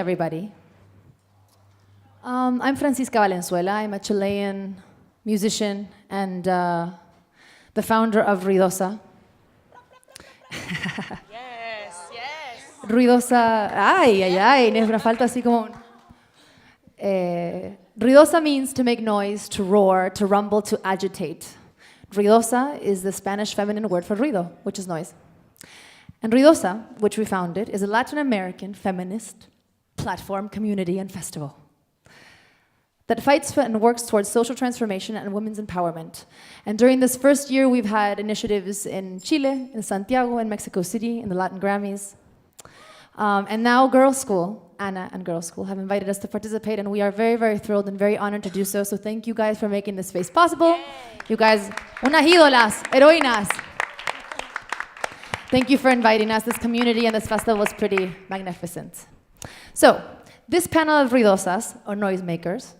everybody. I'm Francisca Valenzuela. I'm a Chilean musician and the founder of Ruidosa. Yes, yes. Ruidosa, me falta así como Ruidosa means to make noise, to roar, to rumble, to agitate. Ruidosa is the Spanish feminine word for ruido, which is noise. And Ruidosa, which we founded, is a Latin American feminist platform, community, and festival that fights for and works towards social transformation and women's empowerment. And during this first year, we've had initiatives in Chile, in Santiago, in Mexico City, in the Latin Grammys. And now GirlSchool, Anna and GirlSchool, have invited us to participate, and we are very, very thrilled and very honored to do so. So thank you guys for making this space possible. Yay. You guys, unas ídolas, heroínas. Thank you for inviting us. This community and this festival was pretty magnificent. So, this panel of ruidosas, or noisemakers,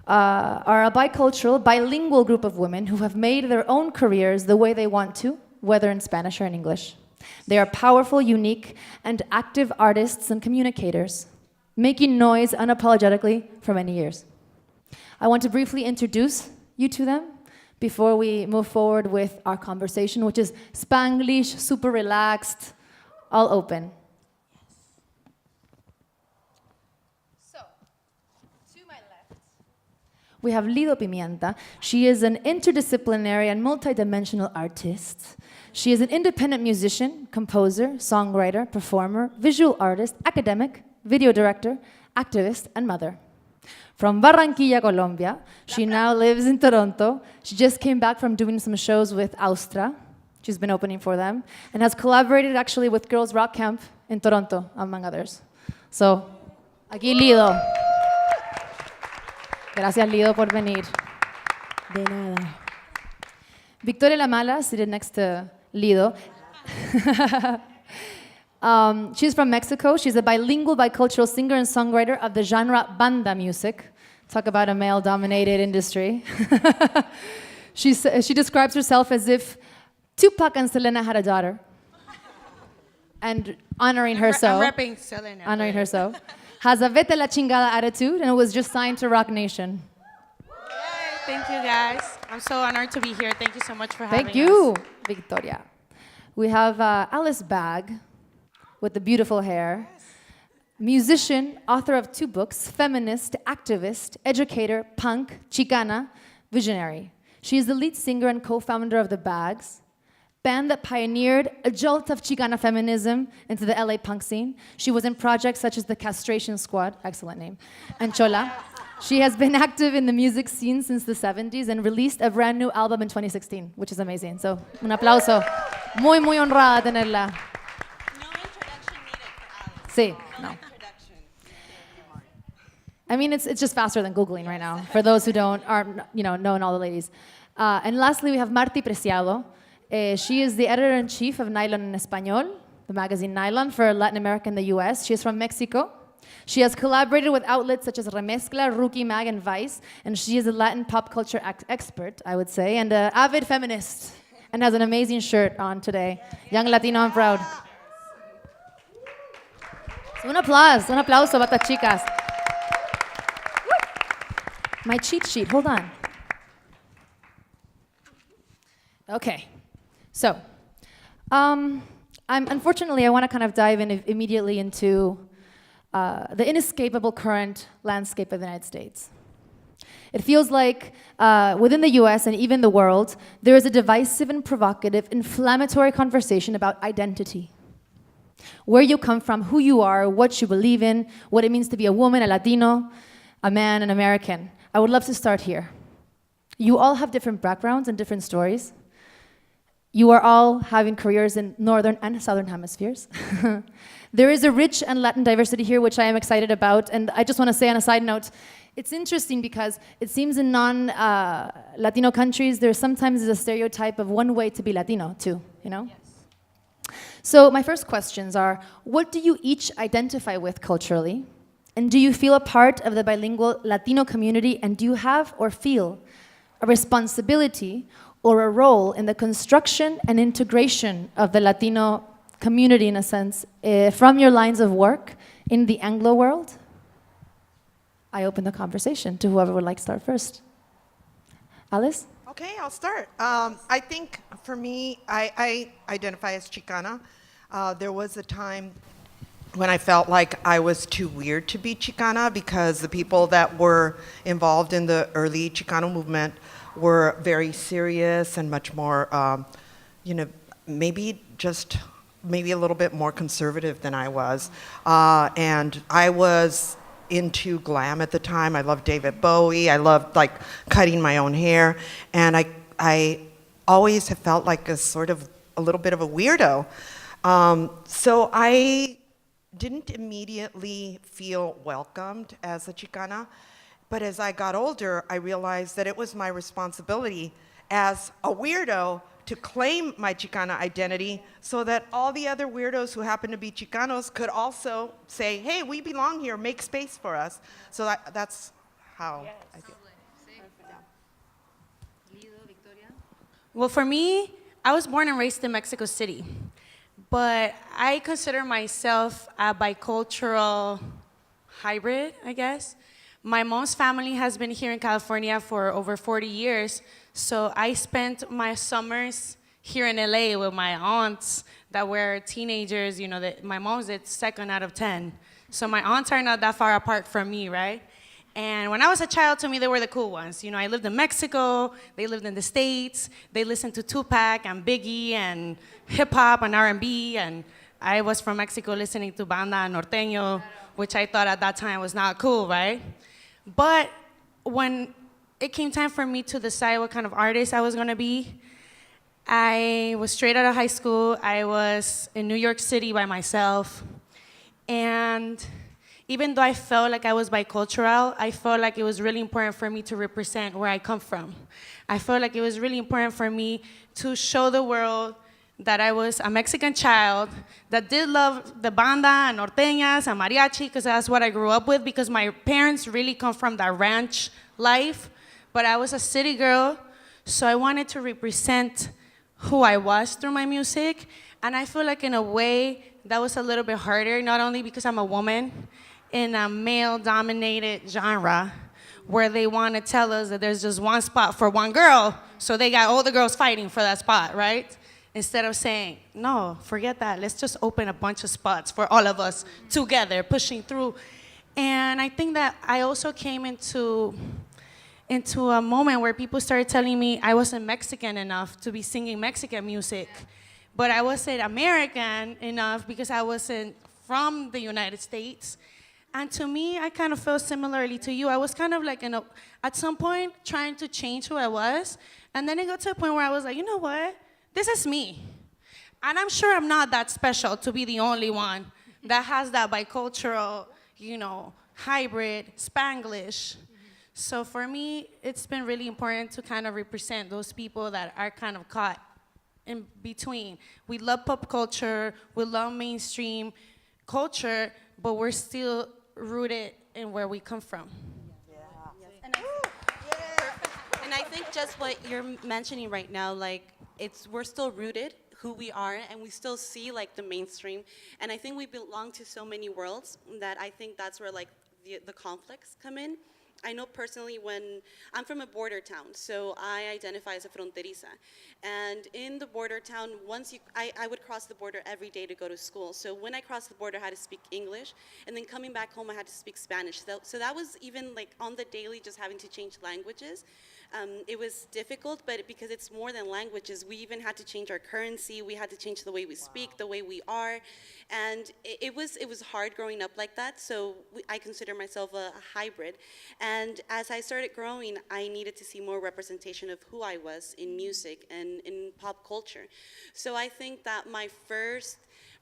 are a bicultural, bilingual group of women who have made their own careers the way they want to, whether in Spanish or in English. They are powerful, unique, and active artists and communicators, making noise unapologetically for many years. I want to briefly introduce you to them before we move forward with our conversation, which is Spanglish, super relaxed, all open. So, to my left, we have Lido Pimienta. She is an interdisciplinary and multidimensional artist. She is an independent musician, composer, songwriter, performer, visual artist, academic, video director, activist, and mother. From Barranquilla, Colombia, she now lives in Toronto. She just came back from doing some shows with Austra. She's been opening for them, and has collaborated actually with Girls Rock Camp in Toronto, among others. So, aquí Lido. Gracias, Lido, por venir. De nada. Victoria La Mala, seated next to Lido. She's from Mexico. She's a bilingual, bicultural singer and songwriter of the genre banda music. Talk about a male-dominated industry. She describes herself as if Tupac and Selena had a daughter. And honoring her so. I'm rapping Selena. Honoring her so. Has a vete la chingada attitude and was just signed to Rock Nation. Yay, thank you, guys. I'm so honored to be here. Thank you so much for having us. Thank you, Victoria. We have Alice Bag with the beautiful hair. Musician, author of 2 books, feminist, activist, educator, punk, Chicana, visionary. She is the lead singer and co-founder of The Bags, band that pioneered a jolt of Chicana feminism into the LA punk scene. She was in projects such as the Castration Squad, excellent name, and Chola. She has been active in the music scene since the 70s and released a brand new album in 2016, which is amazing. So, un aplauso. Muy, muy honrada tenerla. No introduction needed for Alice. Sí, no. I mean, it's just faster than Googling right now, for those who aren't knowing all the ladies. And lastly, we have Marti Preciado. She is the editor-in-chief of Nylon en Español, the magazine Nylon for Latin America and the US. She is from Mexico. She has collaborated with outlets such as Remezcla, Rookie Mag, and Vice, and she is a Latin pop culture expert, I would say, and an avid feminist, and has an amazing shirt on today. Young Latino and proud. So un aplauso para estas chicas. My cheat sheet, hold on. Okay, so, unfortunately, I want to kind of dive in immediately into the inescapable current landscape of the United States. It feels like within the US and even the world, there is a divisive and provocative, inflammatory conversation about identity. Where you come from, who you are, what you believe in, what it means to be a woman, a Latino, a man, an American. I would love to start here. You all have different backgrounds and different stories. You are all having careers in northern and southern hemispheres. There is a rich and Latin diversity here, which I am excited about. And I just want to say on a side note, it's interesting because it seems in non-Latino countries, there sometimes is a stereotype of one way to be Latino, too, you know? Yes. So my first questions are, what do you each identify with culturally? And do you feel a part of the bilingual Latino community? And do you have or feel a responsibility or a role in the construction and integration of the Latino community, in a sense, from your lines of work in the Anglo world? I open the conversation to whoever would like to start first. Alice? Okay, I'll start. I think for me, I identify as Chicana. There was a time when I felt like I was too weird to be Chicana because the people that were involved in the early Chicano movement were very serious and much more, maybe a little bit more conservative than I was. And I was into glam at the time. I loved David Bowie. I loved like cutting my own hair. And I always have felt like a little bit of a weirdo. So I didn't immediately feel welcomed as a Chicana, but as I got older, I realized that it was my responsibility as a weirdo to claim my Chicana identity so that all the other weirdos who happen to be Chicanos could also say, hey, we belong here, make space for us. So that's how I feel. Well, for me, I was born and raised in Mexico City, but I consider myself a bicultural hybrid, I guess. My mom's family has been here in California for over 40 years, so I spent my summers here in LA with my aunts that were teenagers. My mom's at 2nd out of 10, so my aunts are not that far apart from me, right? And when I was a child, to me, they were the cool ones. I lived in Mexico, they lived in the States, they listened to Tupac and Biggie and hip-hop and R&B, and I was from Mexico listening to banda and norteño, which I thought at that time was not cool, right? But when it came time for me to decide what kind of artist I was gonna be, I was straight out of high school. I was in New York City by myself, and even though I felt like I was bicultural, I felt like it was really important for me to represent where I come from. I felt like it was really important for me to show the world that I was a Mexican child that did love the banda and norteñas and mariachi, because that's what I grew up with, because my parents really come from that ranch life, but I was a city girl, so I wanted to represent who I was through my music, and I feel like in a way that was a little bit harder, not only because I'm a woman in a male-dominated genre where they want to tell us that there's just one spot for one girl, so they got all the girls fighting for that spot, right? Instead of saying, no, forget that, let's just open a bunch of spots for all of us together, pushing through. And I think that I also came into a moment where people started telling me I wasn't Mexican enough to be singing Mexican music, but I wasn't American enough because I wasn't from the United States. And to me, I kind of felt similarly to you. I was kind of like, at some point, trying to change who I was. And then it got to a point where I was like, you know what? This is me. And I'm sure I'm not that special to be the only one that has that bicultural, hybrid, Spanglish. So for me, it's been really important to kind of represent those people that are kind of caught in between. We love pop culture, we love mainstream culture, but we're still rooted in where we come from. And I think just what you're mentioning right now, we're still rooted who we are, and we still see the mainstream. And I think we belong to so many worlds that I think that's where the conflicts come in. I know personally when I'm from a border town, so I identify as a fronteriza. And in the border town, I would cross the border every day to go to school. So when I crossed the border, I had to speak English. And then coming back home, I had to speak Spanish. So that was even on the daily, just having to change languages. It was difficult, but because it's more than languages, we even had to change our currency. We had to change the way we speak, the way we are. And it was hard growing up like that. So I consider myself a hybrid. And as I started growing, I needed to see more representation of who I was in music and in pop culture. So I think that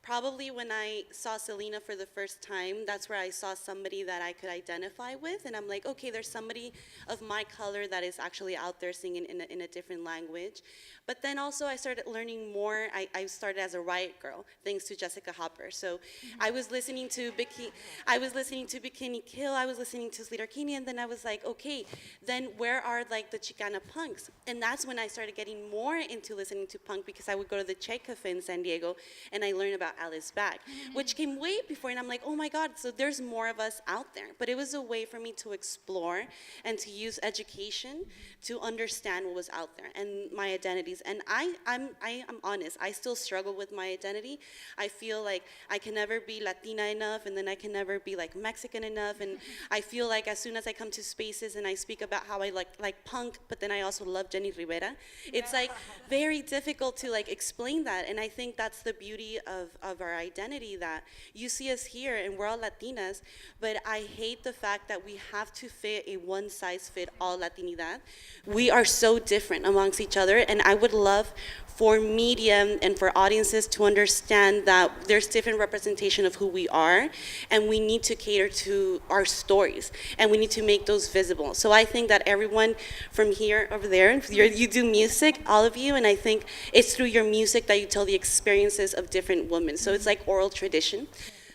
probably when I saw Selena for the first time, that's where I saw somebody that I could identify with. And I'm like, okay, there's somebody of my color that is actually out there singing in a different language. But then also I started learning more. I started as a riot girl, thanks to Jessica Hopper. So I was listening to Bikini Kill, I was listening to Sleater Kinney, and then I was like, okay, then where are the Chicana punks? And that's when I started getting more into listening to punk, because I would go to the Che Cafe in San Diego and I learned about got Alice back, which came way before, and I'm like, oh my God, so there's more of us out there. But it was a way for me to explore and to use education to understand what was out there and my identities. And I am honest, I still struggle with my identity. I feel like I can never be Latina enough, and then I can never be like Mexican enough. And I feel like as soon as I come to spaces and I speak about how I like punk, but then I also love Jenny Rivera, it's like very difficult to like explain that. And I think that's the beauty of our identity, that you see us here and we're all Latinas, but I hate the fact that we have to fit a one-size-fit-all Latinidad. We are so different amongst each other, and I would love for media and for audiences to understand that there's different representation of who we are, and we need to cater to our stories, and we need to make those visible. So I think that everyone from here over there, you do music, all of you, and I think it's through your music that you tell the experiences of different women. So it's like oral tradition.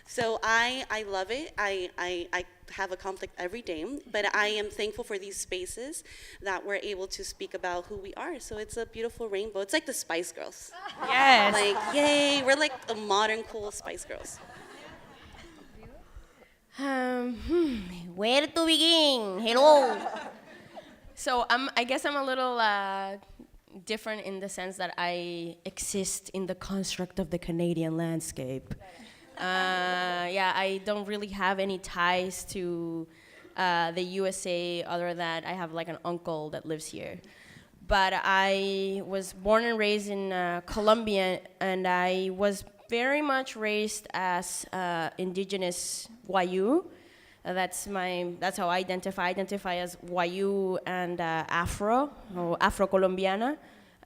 So I love it. I have a conflict every day, but I am thankful for these spaces that we're able to speak about who we are. So it's a beautiful rainbow. It's like the Spice Girls. Yes. Like, yay, we're like the modern cool Spice Girls. Where to begin? Hello. So I guess I'm a little different in the sense that I exist in the construct of the Canadian landscape. Yeah, I don't really have any ties to the USA other than I have like an uncle that lives here. But I was born and raised in Colombia, and I was very much raised as indigenous Wayu. That's how I identify. I identify as Wayu and Afro, or Afro-Colombiana.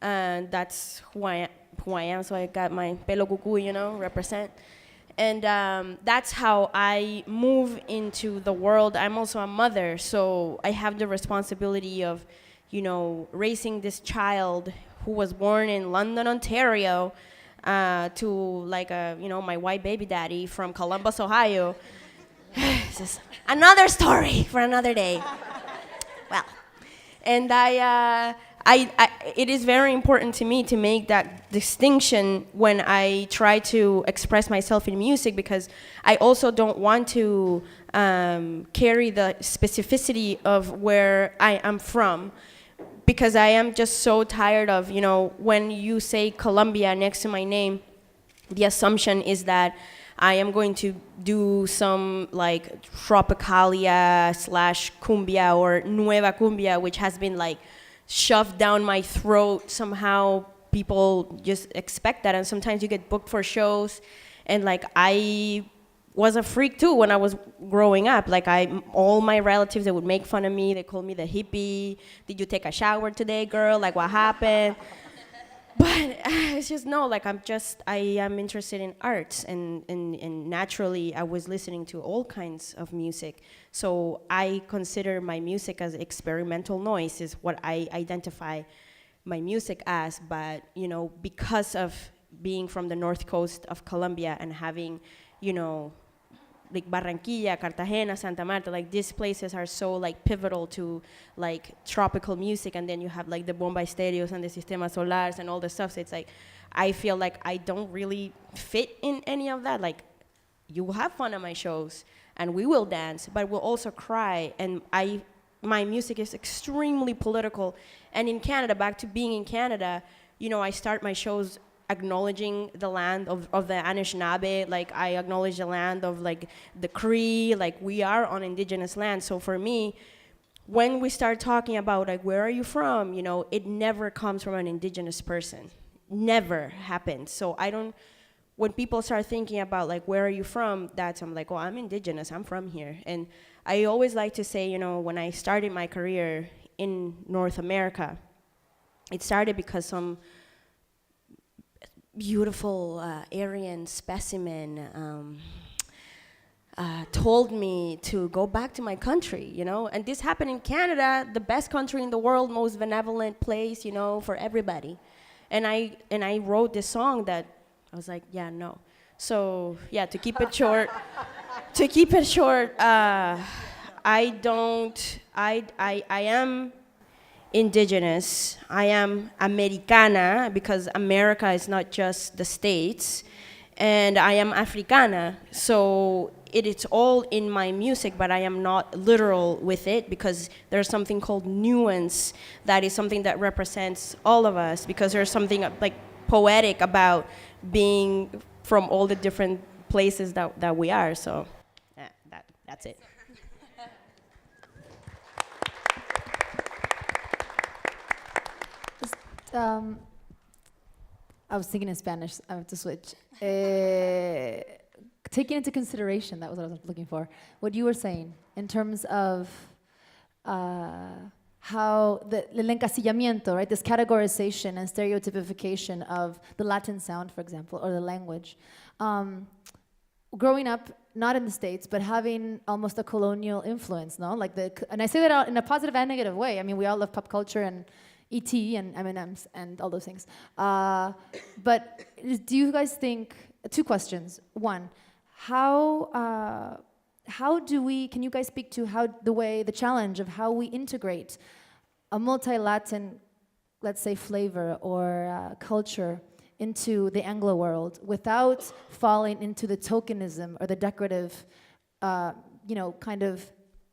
And that's who I am. So I got my pelo cucú, represent. And that's how I move into the world. I'm also a mother, so I have the responsibility of, raising this child who was born in London, Ontario, to like my white baby daddy from Columbus, Ohio. This is another story for another day. Well, and it is very important to me to make that distinction when I try to express myself in music, because I also don't want to carry the specificity of where I am from, because I am just so tired of, when you say Colombia next to my name, the assumption is that I am going to do some like tropicalia / cumbia or nueva cumbia, which has been like shoved down my throat. Somehow people just expect that, and sometimes you get booked for shows, and like I was a freak too when I was growing up. Like all my relatives, they would make fun of me. They called me the hippie. Did you take a shower today, girl? Like, what happened? But it's just I am interested in arts, and naturally I was listening to all kinds of music. So I consider my music as experimental noise is what I identify my music as. But, because of being from the north coast of Colombia and having, like Barranquilla, Cartagena, Santa Marta, like these places are so like pivotal to like tropical music, and then you have like the Bomba Stereos and the Sistema Solars and all the stuff. So it's like, I feel like I don't really fit in any of that. Like, you will have fun at my shows and we will dance, but we'll also cry. And my music is extremely political. And in Canada, back to being in Canada, I start my shows acknowledging the land of the Anishinaabe. Like, I acknowledge the land of like the Cree. Like, we are on indigenous land. So for me, when we start talking about like, where are you from, it never comes from an indigenous person. Never happens. So when people start thinking about like, where are you from, I'm like, I'm indigenous, I'm from here. And I always like to say, when I started my career in North America, it started because some beautiful Aryan specimen told me to go back to my country, and this happened in Canada, the best country in the world, most benevolent place, for everybody. And I wrote this song that I was like, yeah, no. So yeah, to keep it short, I am indigenous. I am Americana, because America is not just the States. and I am Africana, so it's all in my music, but I am not literal with it because there's something called nuance that is something that represents all of us, because there's something like poetic about being from all the different places that we are. So that's it. I was thinking in Spanish. I have to switch. Taking into consideration, that was what I was looking for, what you were saying in terms of how el encasillamiento, right? This categorization and stereotypification of the Latin sound, for example, or the language. Growing up, not in the States, but having almost a colonial influence, no? And I say that in a positive and negative way. I mean, we all love pop culture and E.T. and M&Ms and all those things. But do you guys think, two questions. One, can you guys speak to the challenge of how we integrate a multi-Latin, let's say, flavor or culture into the Anglo world without falling into the tokenism or the decorative, kind of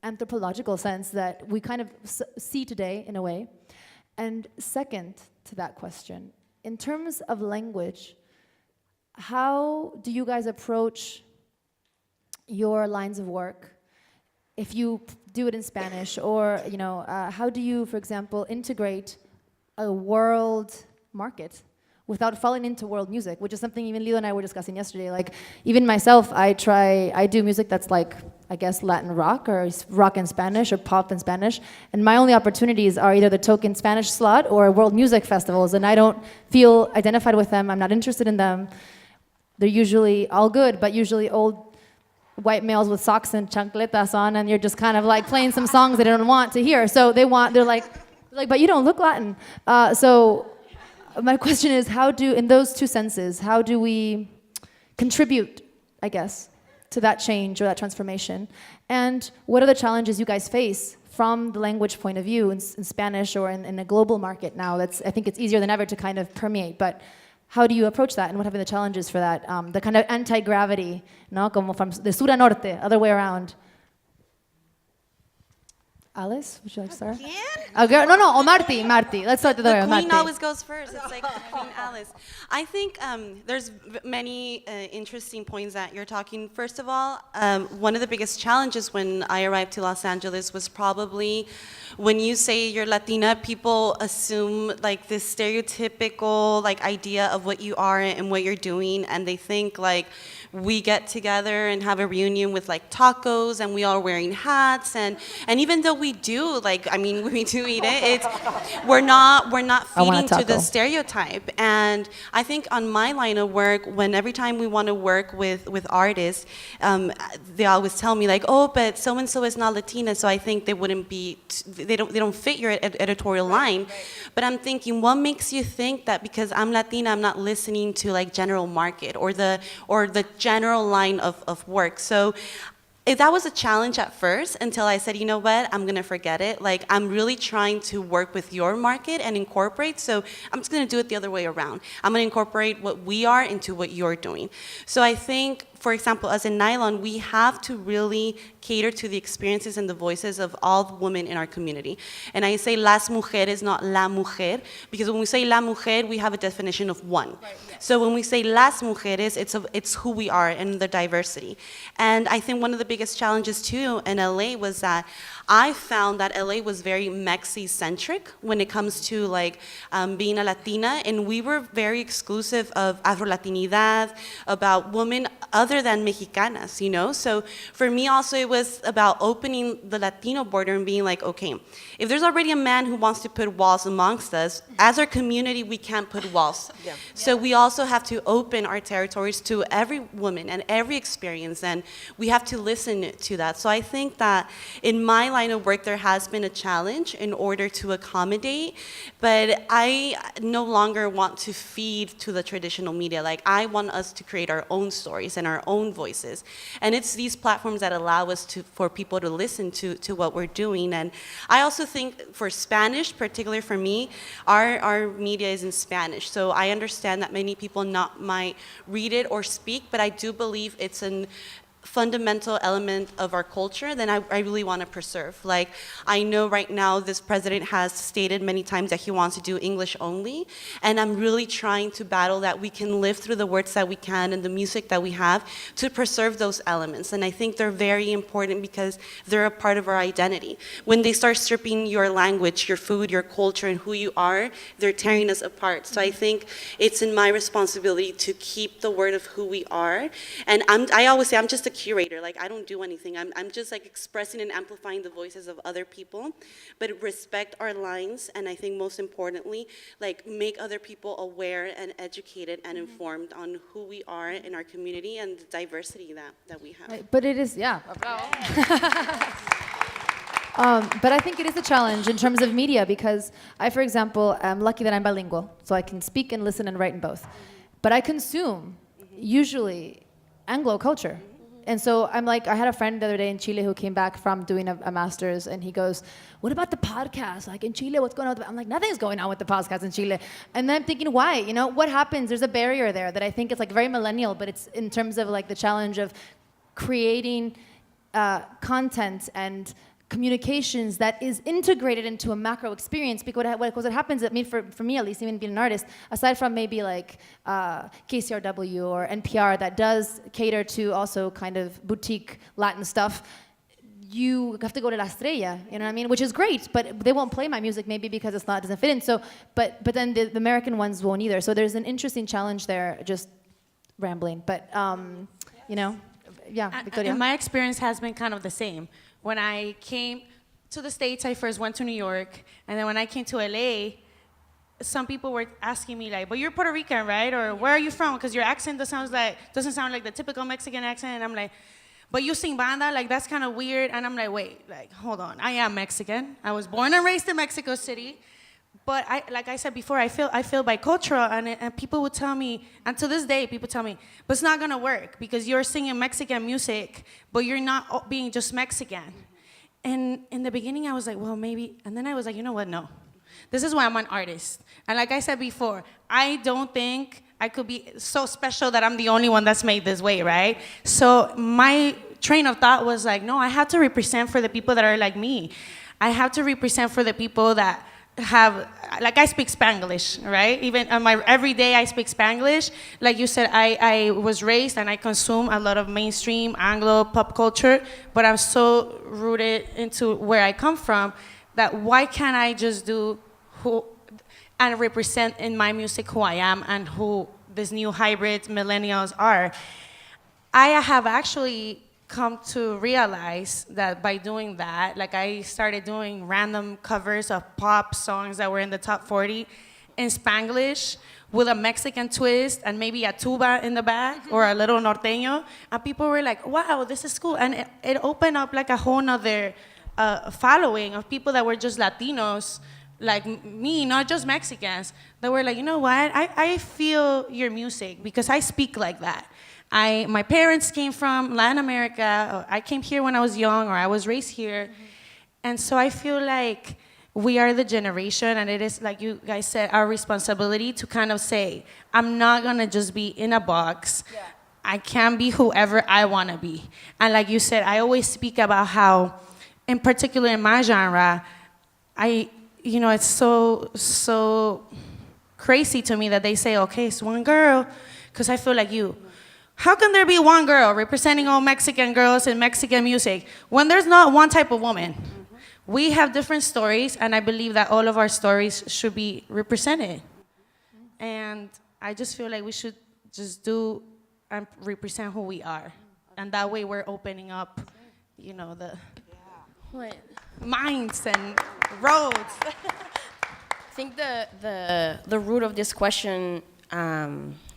anthropological sense that we kind of see today in a way? And second to that question, in terms of language, how do you guys approach your lines of work? If you do it in Spanish, or how do you, for example, integrate a world market without falling into world music, which is something even Lilo and I were discussing yesterday. Like, even myself, I do music that's like, I guess, Latin rock, or rock in Spanish, or pop in Spanish, and my only opportunities are either the token Spanish slot or world music festivals, and I don't feel identified with them, I'm not interested in them. They're usually all good, but usually old white males with socks and chancletas on, and you're just kind of like playing some songs they don't want to hear, so they're like, but you don't look Latin. So my question is, in those two senses, how do we contribute, I guess, to that change or that transformation? And what are the challenges you guys face from the language point of view in Spanish or in a global market now? I think it's easier than ever to kind of permeate, but how do you approach that, and what have been the challenges for that? The kind of anti-gravity, no? Como from de sur a norte, other way around. Alice, would you like to start? No, Marty. Let's start the other way. The queen Marty. always goes first. It's like Queen Alice. I think there's many interesting points that you're talking. First of all, one of the biggest challenges when I arrived to Los Angeles was probably when you say you're Latina, people assume like this stereotypical like idea of what you are and what you're doing, and they think like we get together and have a reunion with like tacos and we all wearing hats, and even though we do, like, I mean, we do eat it, we're not feeding to the stereotype. And I think on my line of work, every time we want to work with artists, they always tell me like, oh, but so and so is not Latina, so I think they wouldn't be, they don't fit your editorial line. But I'm thinking, what makes you think that because I'm Latina, I'm not listening to like general market or the general line of work? So that was a challenge at first until I said, you know what, I'm gonna forget it. Like, I'm really trying to work with your market and incorporate, so I'm just gonna do it the other way around. I'm gonna incorporate what we are into what you're doing. So I think, for example, as in Nylon, we have to really cater to the experiences and the voices of all the women in our community. And I say las mujeres, not la mujer, because when we say la mujer, we have a definition of one. Right, yeah. So when we say las mujeres, it's who we are and the diversity. And I think one of the biggest challenges too in LA was that I found that LA was very Mexi-centric when it comes to like being a Latina, and we were very exclusive of Afro-Latinidad, about women other than Mexicanas, you know? So for me also it was about opening the Latino border and being like, okay, if there's already a man who wants to put walls amongst us, as our community we can't put walls. Yeah. So we also have to open our territories to every woman and every experience, and we have to listen to that. So I think that in my line of work there has been a challenge in order to accommodate, but I no longer want to feed to the traditional media. Like, I want us to create our own stories and our our own voices. And it's these platforms that allow us for people to listen to what we're doing. And I also think for Spanish, particularly for me, our media is in Spanish. So I understand that many people might read it or speak, but I do believe it's an fundamental element of our culture that I really want to preserve. Like, I know right now this president has stated many times that he wants to do English only, and I'm really trying to battle that we can live through the words that we can and the music that we have to preserve those elements. And I think they're very important because they're a part of our identity. When they start stripping your language, your food, your culture, and who you are, they're tearing us apart. So I think it's in my responsibility to keep the word of who we are. And I always say I'm just a curator. Like, I don't do anything. I'm just like expressing and amplifying the voices of other people, but respect our lines, and I think most importantly, like, make other people aware and educated and informed on who we are in our community and the diversity that we have. Right, but it is, yeah. But I think it is a challenge in terms of media because I, for example, am lucky that I'm bilingual, so I can speak and listen and write in both. But I consume usually Anglo culture. And so I'm like, I had a friend the other day in Chile who came back from doing a master's, and he goes, what about the podcast? Like, in Chile, what's going on? I'm like, nothing's going on with the podcast in Chile. And then I'm thinking, why? You know, what happens? There's a barrier there that I think it's like very millennial, but it's in terms of like the challenge of creating content and communications that is integrated into a macro experience, because what happens, I mean, for me at least, even being an artist, aside from maybe like KCRW or NPR that does cater to also kind of boutique Latin stuff, you have to go to La Estrella, you know what I mean? Which is great, but they won't play my music maybe because doesn't fit in. So, but then the American ones won't either. So there's an interesting challenge there, just rambling. But, you know, yeah, Victoria. And my experience has been kind of the same. When I came to the States, I first went to New York, and then when I came to LA, some people were asking me like, but you're Puerto Rican, right? Or where are you from? Because your accent doesn't sound like the typical Mexican accent. And I'm like, but you sing banda? Like, that's kind of weird. And I'm like, wait, like, hold on. I am Mexican. I was born and raised in Mexico City. But like I said before, I feel bicultural, and people would tell me, and to this day, people tell me, but it's not gonna work because you're singing Mexican music, but you're not being just Mexican. And in the beginning, I was like, well, maybe, and then I was like, you know what, no. This is why I'm an artist. And like I said before, I don't think I could be so special that I'm the only one that's made this way, right? So my train of thought was like, no, I have to represent for the people that are like me. I have to represent for the people that have, like, I speak Spanglish, right? Even on my everyday, I speak Spanglish. Like you said, I was raised and I consume a lot of mainstream Anglo pop culture, but I'm so rooted into where I come from that why can't I just do who and represent in my music who I am and who these new hybrid millennials are. I have actually come to realize that by doing that, like, I started doing random covers of pop songs that were in the top 40 in Spanglish with a Mexican twist and maybe a tuba in the back or a little norteño, and people were like, wow, this is cool. And it opened up like a whole nother following of people that were just Latinos like me, not just Mexicans, that were like, you know what, I feel your music because I speak like that. My parents came from Latin America. I came here when I was young, or I was raised here. And so I feel like we are the generation, and it is, like you guys said, our responsibility to kind of say, I'm not gonna just be in a box. Yeah. I can be whoever I wanna be. And like you said, I always speak about how, in particular in my genre, it's so crazy to me that they say, okay, it's one girl, because I feel like you. How can there be one girl representing all Mexican girls in Mexican music when there's not one type of woman? Mm-hmm. We have different stories, and I believe that all of our stories should be represented. Mm-hmm. And I just feel like we should just do and represent who we are. And that way we're opening up, the minds and roads. I think the root of this question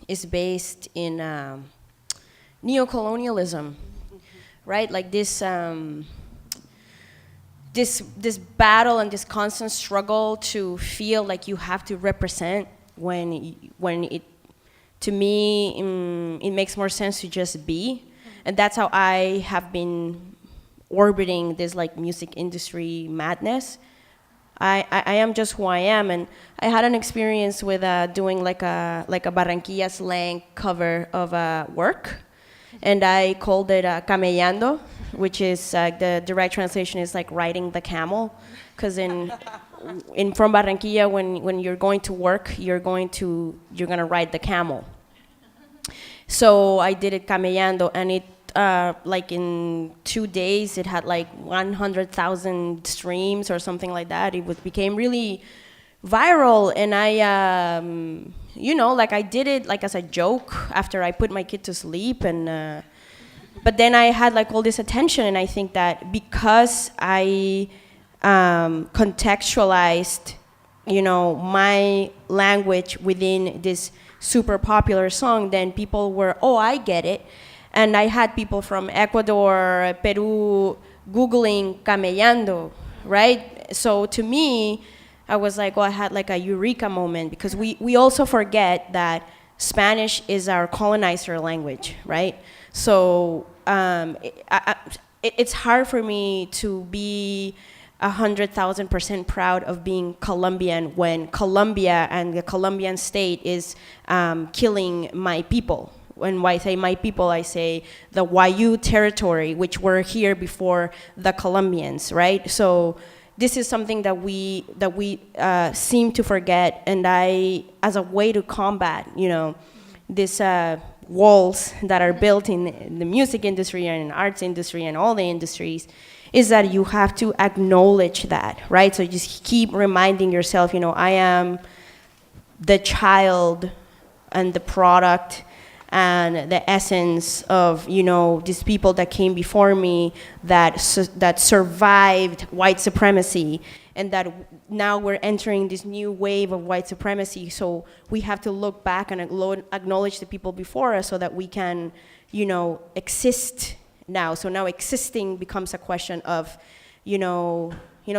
is based in neocolonialism, right? Like this battle and this constant struggle to feel like you have to represent when it to me, it makes more sense to just be. And that's how I have been orbiting this like music industry madness. I am just who I am, and I had an experience with doing like a Barranquilla slang cover of a work, and I called it camellando, which is the direct translation is like riding the camel, because in from Barranquilla, when you're going to work, you're gonna ride the camel. So I did it camellando, and it like in 2 days it had like 100,000 streams or something like that. It became really viral, and I like I did it like as a joke after I put my kid to sleep, and but then I had like all this attention, and I think that because I contextualized my language within this super popular song, then people were, oh, I get it. And I had people from Ecuador, Peru, Googling camellando, right? So to me, I was like, oh, I had like a eureka moment, because we also forget that Spanish is our colonizer language, right? So it's hard for me to be 100,000% proud of being Colombian when Colombia and the Colombian state is killing my people. When I say my people, I say the Wayu territory, which were here before the Colombians, right? So this is something that we seem to forget, and I, as a way to combat, these walls that are built in the music industry and in arts industry and all the industries, is that you have to acknowledge that, right? So just keep reminding yourself, I am the child and the product and the essence of, these people that came before me that survived white supremacy, and that now we're entering this new wave of white supremacy. So we have to look back and acknowledge the people before us so that we can, exist now. So now existing becomes a question of,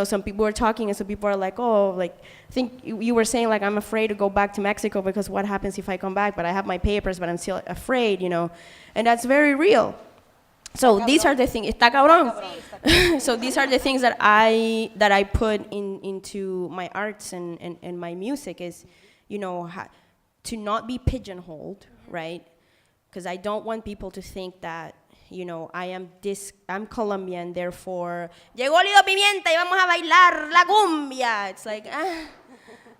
some people are talking, and some people are like, oh, like, I think you were saying, like, I'm afraid to go back to Mexico because what happens if I come back, but I have my papers, but I'm still afraid, and that's very real. So these are the things, está cabrón. So these are the things that I put into my arts and my music is, to not be pigeonholed, right? Because I don't want people to think that, I'm Colombian, therefore, llegó Lido Pimienta y vamos a bailar la cumbia. It's like,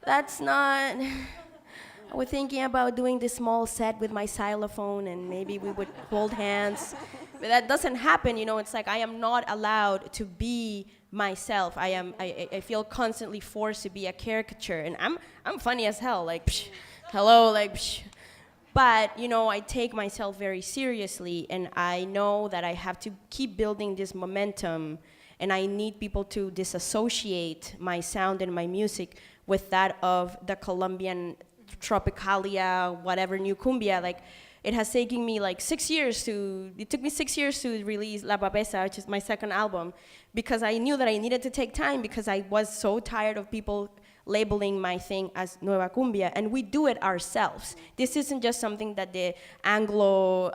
that's not, I was thinking about doing this small set with my xylophone, and maybe we would hold hands. But that doesn't happen, it's like I am not allowed to be myself. I feel constantly forced to be a caricature, and I'm funny as hell, like, psh, hello, like, psh. But, I take myself very seriously, and I know that I have to keep building this momentum, and I need people to disassociate my sound and my music with that of the Colombian tropicalia, whatever, new cumbia. Like, it has taken me like 6 years it took me 6 years to release La Papesa, which is my second album, because I knew that I needed to take time, because I was so tired of people labeling my thing as Nueva Cumbia, and we do it ourselves. This isn't just something that the Anglo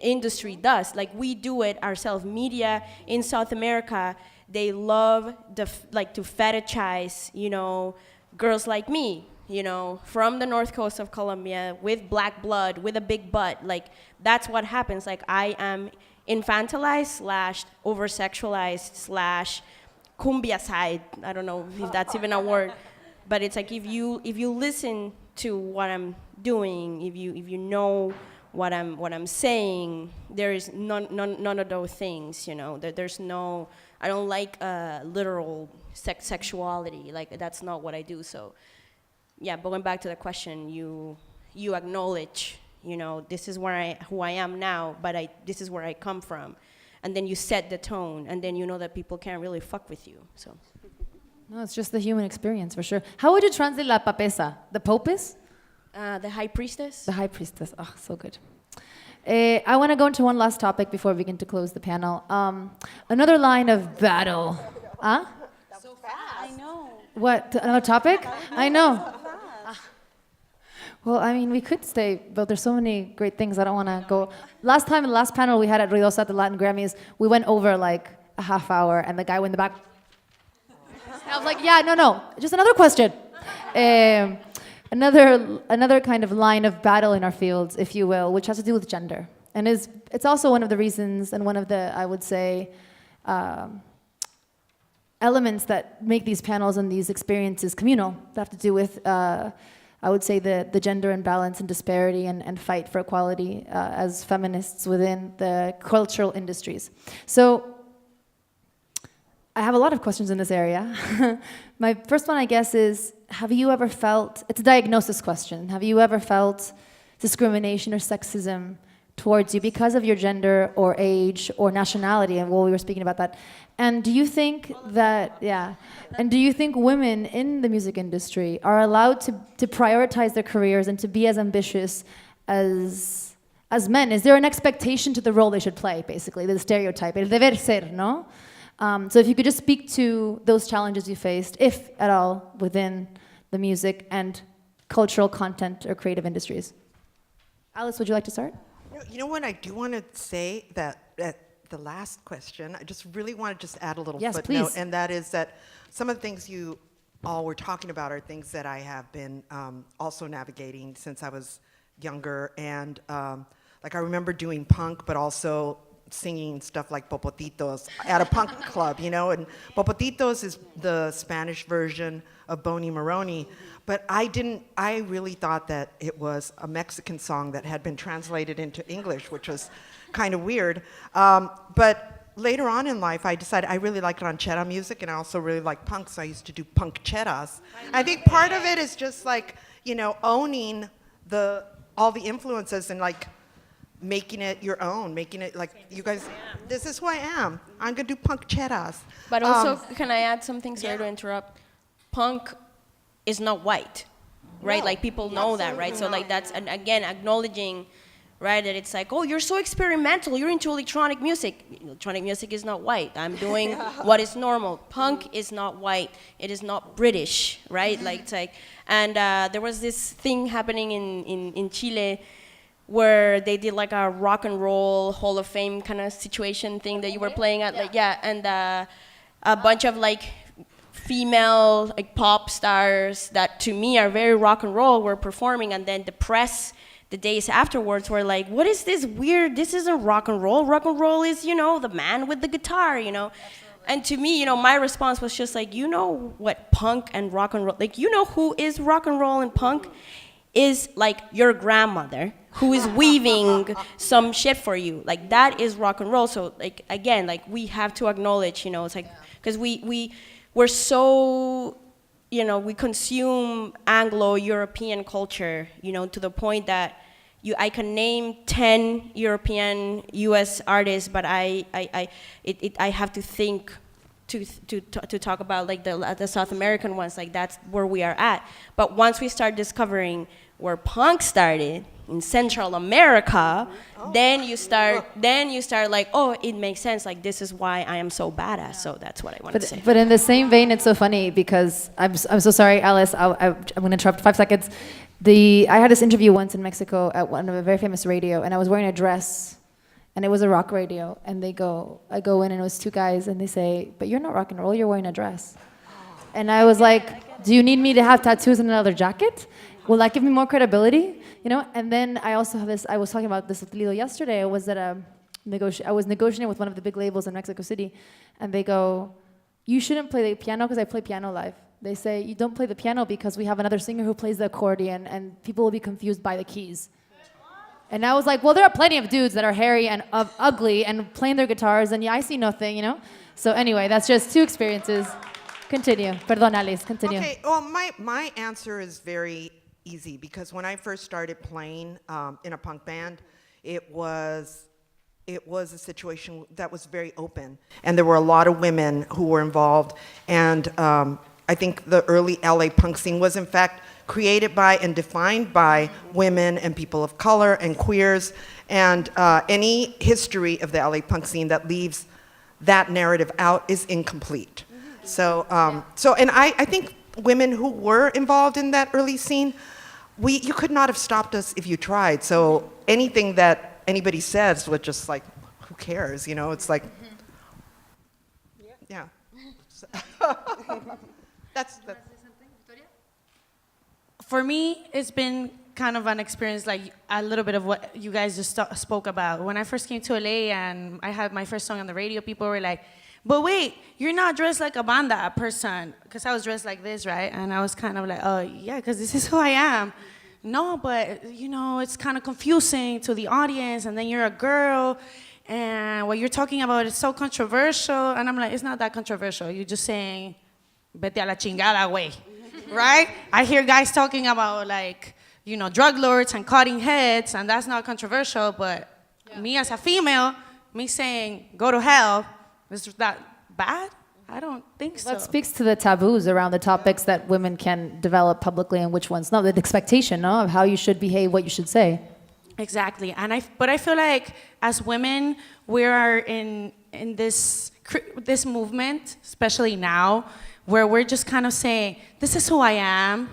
industry does. Like, we do it ourselves. Media in South America, they love to fetishize, girls like me, from the north coast of Colombia with black blood, with a big butt. Like, that's what happens. Like, I am infantilized / over-sexualized / cumbia side. I don't know if that's even a word, but it's like if you listen to what I'm doing, if you know what I'm saying, there is none of those things. There's no. I don't like literal sexuality. Like, that's not what I do. So, yeah. But going back to the question, you acknowledge. This is who I am now, but this is where I come from. And then you set the tone, and then you know that people can't really fuck with you. So, no, it's just the human experience for sure. How would you translate La Papesa? The Popes? The high priestess. The high priestess. Oh, so good. I want to go into one last topic before we begin to close the panel. Another line of battle. Huh? So fast. I know. What? Another topic? I know. Well, I mean, we could stay, but there's so many great things. I don't want to go. Last time, the last panel we had at Ruidosa at the Latin Grammys, we went over like a half hour, and the guy went in the back. And I was like, yeah, no, just another question. Another kind of line of battle in our fields, if you will, which has to do with gender. And it's also one of the reasons and one of the, I would say, elements that make these panels and these experiences communal, that have to do with, I would say, the gender imbalance and disparity and fight for equality as feminists within the cultural industries. So I have a lot of questions in this area. My first one, I guess, is, have you ever felt, it's a diagnosis question, have you ever felt discrimination or sexism towards you because of your gender or age or nationality? And well, we were speaking about that. And do you think that, and do you think women in the music industry are allowed to prioritize their careers and to be as ambitious as men? Is there an expectation to the role they should play, basically, the stereotype, el deber ser, no? So if you could just speak to those challenges you faced, if at all, within the music and cultural content or creative industries. Alice, would you like to start? You know what, I do want to say that the last question, I just really want to just add a little footnote, please. and that is that some of the things you all were talking about are things that I have been also navigating since I was younger, and like I remember doing punk, but also singing stuff like Popotitos at a punk club, you know, and Popotitos is the Spanish version of Boni Moroni, but I really thought that it was a Mexican song that had been translated into English, which was kind of weird. But later on in life, I decided I really like ranchera music, and I also really like punk, so I used to do punkcheras. I think part of it is just like, you know, owning all the influences and like making it your own, making it like, you guys, this is who I am. I'm gonna do punkcheras. But also, can I add something? Sorry to interrupt. Punk is not white, right? No, like people know that, right? So like that's, and again, acknowledging, right, that it's like, oh, you're so experimental, you're into electronic music. Electronic music is not white. I'm doing what is normal. Punk is not white. It is not British, right? Like it's like, and there was this thing happening in Chile where they did like a rock and roll Hall of Fame kind of situation thing that you were playing at, like, and a bunch of like female like pop stars that to me are very rock and roll were performing, and then the press the days afterwards were like, what is this weird, this isn't rock and roll is, you know, the man with the guitar, you know. Absolutely. And to me, you know, my response was just like, you know what punk and rock and roll, like, you know who is rock and roll and punk? Is like your grandmother who is weaving some shit for you. Like that is rock and roll. So like, again, like we have to acknowledge, you know, it's like, because we're so, you know, we consume Anglo-European culture, you know, to the point that I can name 10 European US artists, but I have to think to talk about like the South American ones, like that's where we are at. But once we start discovering where punk started in Central America, then you start like, oh, it makes sense. Like this is why I am so badass. So that's what I want to say. But in the same vein, it's so funny because I'm so sorry, Alice. I'm going to interrupt 5 seconds. I had this interview once in Mexico at one of a very famous radio, and I was wearing a dress, and it was a rock radio. And I go in, and it was 2 guys, and they say, "But you're not rock and roll. You're wearing a dress." And I was like, "Do you need me to have tattoos and another jacket? Will that give me more credibility?" You know. And then I also have this. I was talking about this with Lido yesterday. I was at I was negotiating with one of the big labels in Mexico City, and they go, "You shouldn't play the piano because I play piano live." They say, "You don't play the piano because we have another singer who plays the accordion, and people will be confused by the keys." And I was like, well, there are plenty of dudes that are hairy and ugly and playing their guitars, and yeah, I see nothing, you know? So anyway, that's just 2 experiences. Continue. Perdón, Alice, continue. Okay, well, my answer is very easy, because when I first started playing in a punk band, it was a situation that was very open, and there were a lot of women who were involved, and I think the early LA punk scene was in fact created by and defined by women and people of color and queers, and any history of the LA punk scene that leaves that narrative out is incomplete. So, and I think women who were involved in that early scene you could not have stopped us if you tried. So anything that anybody says was just like, who cares? You know, it's like, yeah. That's. For me, it's been kind of an experience, like a little bit of what you guys just spoke about. When I first came to LA and I had my first song on the radio, people were like, but wait, you're not dressed like a banda person. Because I was dressed like this, right? And I was kind of like, oh, yeah, because this is who I am. No, but, you know, it's kind of confusing to the audience, and then you're a girl, and what you're talking about is so controversial. And I'm like, it's not that controversial. You're just saying, vete a la chingada, güey. Right? I hear guys talking about, like, you know, drug lords and cutting heads, and that's not controversial, but me as a female, me saying, go to hell, is that bad? I don't think so. That speaks to the taboos around the topics that women can develop publicly and which ones not. The expectation, no, of how you should behave, what you should say. Exactly. But I feel like as women, we are in this movement, especially now, where we're just kind of saying, this is who I am.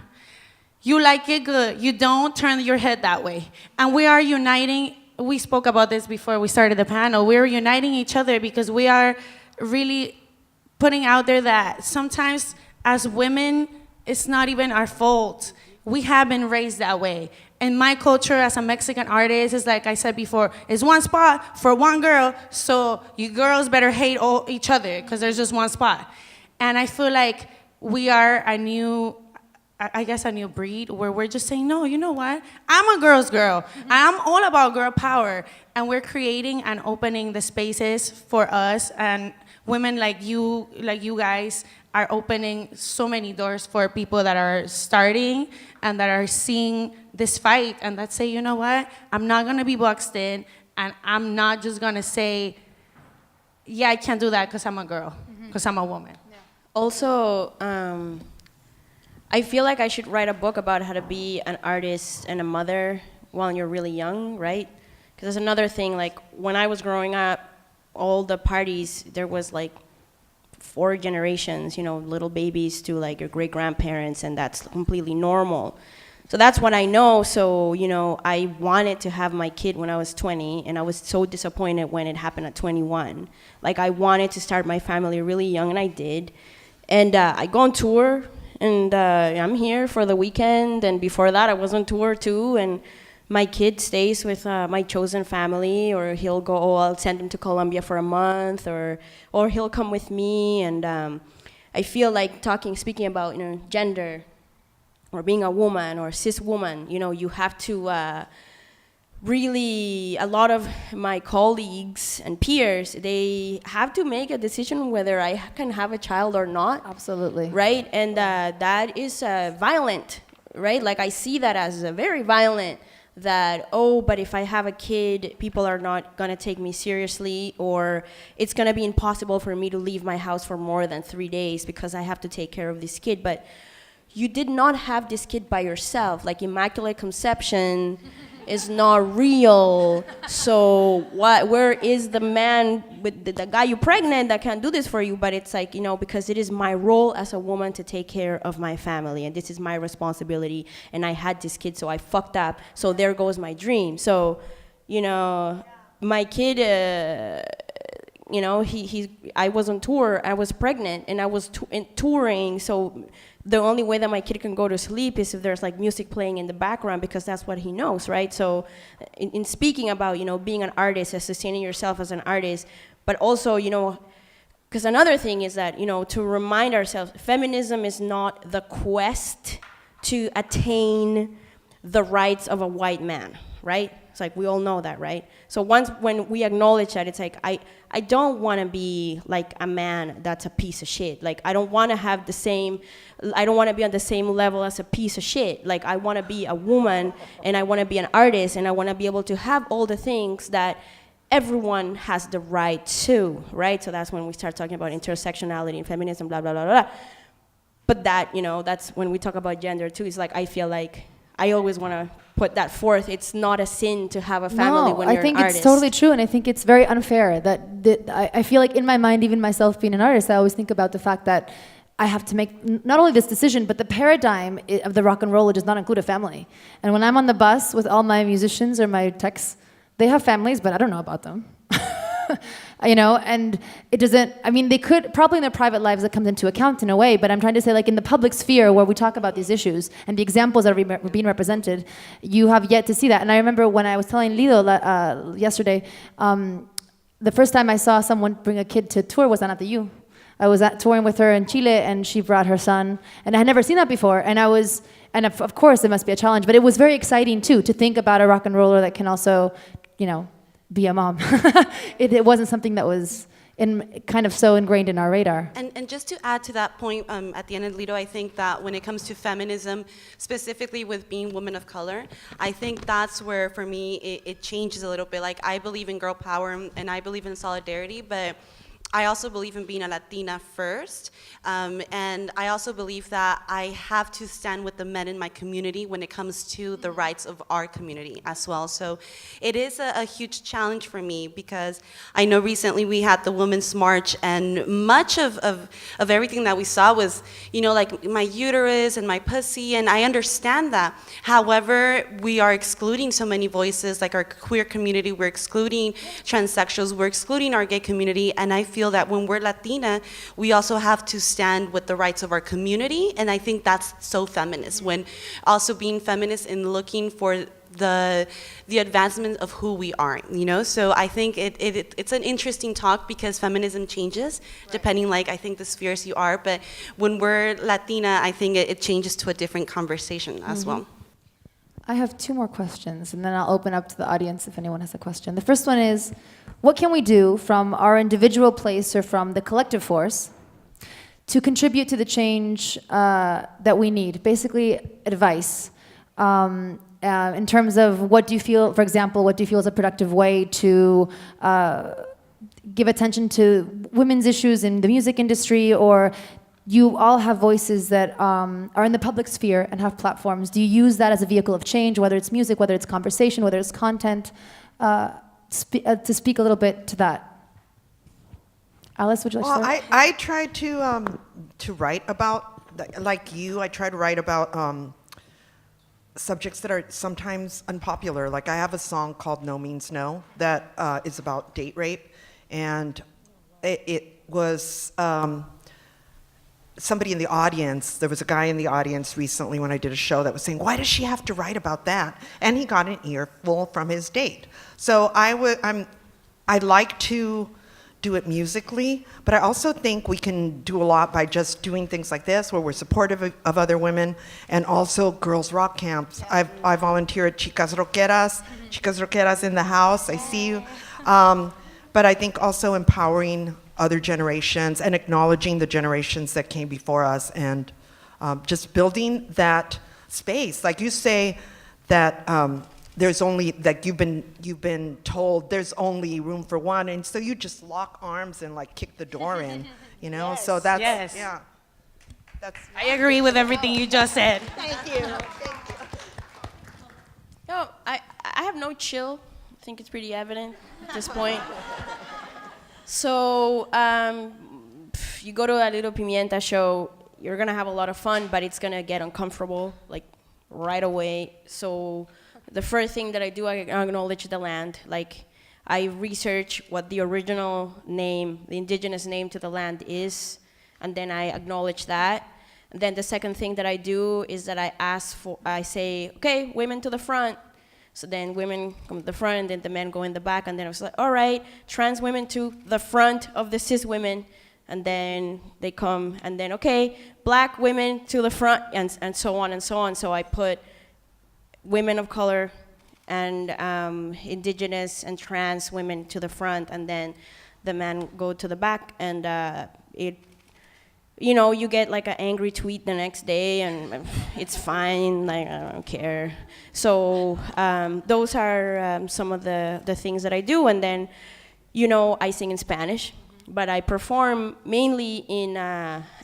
You like it, good. You don't, turn your head that way. And we are uniting. We spoke about this before we started the panel. We're uniting each other because we are really putting out there that sometimes as women, it's not even our fault. We have been raised that way. And my culture as a Mexican artist is, like I said before, is one spot for one girl, so you girls better hate each other because there's just one spot. And I feel like we are a new breed where we're just saying, no, you know what? I'm a girl's girl. I'm all about girl power. And we're creating and opening the spaces for us, and women like you guys are opening so many doors for people that are starting and that are seeing this fight and that say, you know what? I'm not gonna be boxed in, and I'm not just gonna say, yeah, I can't do that because I'm a girl, because I'm a woman. Yeah. Also, I feel like I should write a book about how to be an artist and a mother while you're really young, right? Because that's another thing, like when I was growing up, all the parties, there was like 4 generations, you know, little babies to like your great grandparents, and that's completely normal. So that's what I know. So, you know, I wanted to have my kid when I was 20, and I was so disappointed when it happened at 21. Like, I wanted to start my family really young, and I did. And I go on tour, and I'm here for the weekend, and before that I was on tour too, and my kid stays with my chosen family, or he'll go, I'll send him to Colombia for a month, or he'll come with me. And I feel like speaking about, you know, gender, or being a woman, or cis woman, you know, you have to really, a lot of my colleagues and peers, they have to make a decision whether I can have a child or not. Absolutely. Right? And that is violent, right? Like, I see that as a very violent, that, but if I have a kid, people are not gonna take me seriously, or it's gonna be impossible for me to leave my house for more than 3 days because I have to take care of this kid. But you did not have this kid by yourself. Like, immaculate conception is not real. So where is the man with the guy you pregnant that can do this for you? But it's like, you know, because it is my role as a woman to take care of my family, and this is my responsibility, and I had this kid, so I fucked up, so there goes my dream. So, you know, my kid, you know, I was on tour, I was pregnant, and I was touring, so the only way that my kid can go to sleep is if there's like music playing in the background, because that's what he knows, right? So in speaking about, you know, being an artist and sustaining yourself as an artist, but also, you know, because another thing is that, you know, to remind ourselves, feminism is not the quest to attain the rights of a white man, right? It's like, we all know that, right? So when we acknowledge that, it's like, I don't want to be like a man that's a piece of shit. Like, I don't want to be on the same level as a piece of shit. Like, I want to be a woman, and I want to be an artist, and I want to be able to have all the things that everyone has the right to, right? So that's when we start talking about intersectionality and feminism, blah, blah, blah, blah. But that, you know, that's when we talk about gender too. It's like, I feel like I always want to put that forth. It's not a sin to have a family when you're an artist. I think it's totally true, and I think it's very unfair that I feel like in my mind, even myself being an artist, I always think about the fact that I have to make not only this decision, but the paradigm of the rock and roller does not include a family. And when I'm on the bus with all my musicians or my techs, they have families, but I don't know about them. You know, and it doesn't, I mean, they could, probably in their private lives that comes into account in a way, but I'm trying to say, like, in the public sphere where we talk about these issues and the examples that are being represented, you have yet to see that. And I remember when I was telling Lido yesterday, the first time I saw someone bring a kid to tour was at the U. I was touring with her in Chile, and she brought her son, and I had never seen that before, and of course it must be a challenge, but it was very exciting too, to think about a rock and roller that can also, you know, be a mom. It wasn't something that was kind of so ingrained in our radar. And just to add to that point, at the end of Lido, I think that when it comes to feminism, specifically with being women of color, I think that's where, for me, it changes a little bit. Like, I believe in girl power and I believe in solidarity, but I also believe in being a Latina first, and I also believe that I have to stand with the men in my community when it comes to the rights of our community as well. So it is a huge challenge for me, because I know recently we had the Women's March, and much of everything that we saw was, you know, like my uterus and my pussy, and I understand that. However, we are excluding so many voices, like our queer community, we're excluding transsexuals, we're excluding our gay community, and I feel that when we're Latina, we also have to stand with the rights of our community, and I think that's so feminist, when also being feminist and looking for the advancement of who we are, you know? So I think it's an interesting talk, because feminism changes depending, like, I think the spheres you are, but when we're Latina, I think it changes to a different conversation as well. I have two more questions, and then I'll open up to the audience if anyone has a question. The first one is, what can we do from our individual place or from the collective force to contribute to the change that we need? Basically, advice. In terms of, what do you feel, for example, what do you feel is a productive way to give attention to women's issues in the music industry, or you all have voices that are in the public sphere and have platforms. Do you use that as a vehicle of change, whether it's music, whether it's conversation, whether it's content? To speak a little bit to that. Alice, would you like to start? I try to write about, like you, I try to write about subjects that are sometimes unpopular. Like, I have a song called No Means No that is about date rape, and it was somebody in the audience, there was a guy in the audience recently when I did a show that was saying, why does she have to write about that? And he got an earful from his date. So I like to do it musically, but I also think we can do a lot by just doing things like this, where we're supportive of other women, and also girls' rock camps. I volunteer at Chicas Rockeras in the house. I see you. But I think also empowering other generations and acknowledging the generations that came before us, and just building that space. Like you say that there's only, like you've been told there's only room for one, and so you just lock arms and like kick the door in, you know? Yes. So that's, yes. Yeah. That's, I agree with everything you just said. Thank you. Thank you. No, I have no chill. I think it's pretty evident at this point. So you go to a Little Pimienta show, you're gonna have a lot of fun, but it's gonna get uncomfortable, like right away. So the first thing that I do, I acknowledge the land. Like, I research what the original name, the indigenous name to the land is, and then I acknowledge that. And then the second thing that I do is that I say, okay, women to the front. So then women come to the front, and then the men go in the back, and then I was like, all right, trans women to the front of the cis women, and then they come, and then, okay, black women to the front, and so on and so on. So I put women of color and indigenous and trans women to the front, and then the men go to the back, and you know, you get like an angry tweet the next day, and it's fine, like, I don't care. So those are some of the things that I do. And then, you know, I sing in Spanish, but I perform mainly in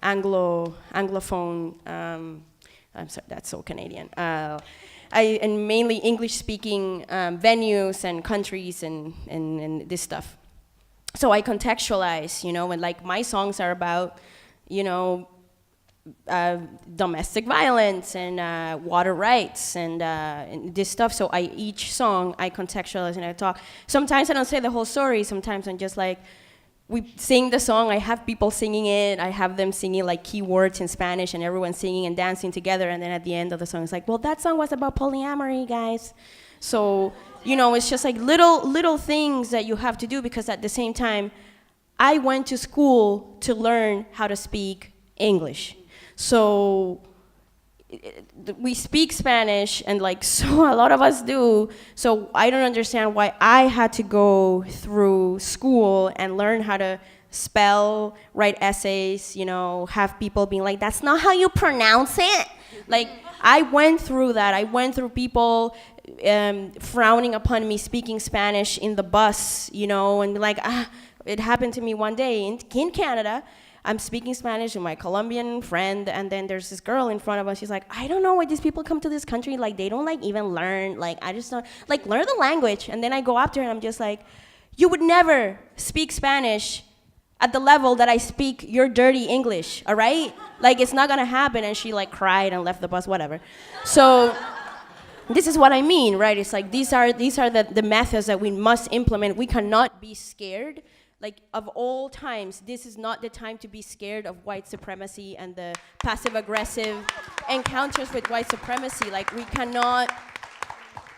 Anglophone, I'm sorry, that's so Canadian. And mainly English-speaking venues and countries and this stuff. So I contextualize, you know, and like my songs are about, you know, domestic violence and water rights and this stuff. So each song I contextualize and I talk. Sometimes I don't say the whole story. Sometimes I'm just like, we sing the song. I have people singing it. I have them singing like keywords in Spanish, and everyone singing and dancing together. And then at the end of the song, it's like, well, that song was about polyamory, guys. So it's just like little things that you have to do, because at the same time, I went to school to learn how to speak English. So we speak Spanish, and like so a lot of us do. So I don't understand why I had to go through school and learn how to spell, write essays, have people being like, that's not how you pronounce it. Like, I went through that. I went through people frowning upon me speaking Spanish in the bus, and like, it happened to me one day in Canada. I'm speaking Spanish with my Colombian friend, and then there's this girl in front of us. She's like, I don't know why these people come to this country, like, they don't, like, even learn, like, I just don't, like, learn the language. And then I go up to her, and I'm just like, you would never speak Spanish at the level that I speak your dirty English, all right? Like, it's not gonna happen. And she, like, cried and left the bus, whatever. So this is what I mean, right? It's like, these are the methods that we must implement. We cannot be scared. Like, of all times, this is not the time to be scared of white supremacy and the passive-aggressive encounters with white supremacy. Like, we cannot,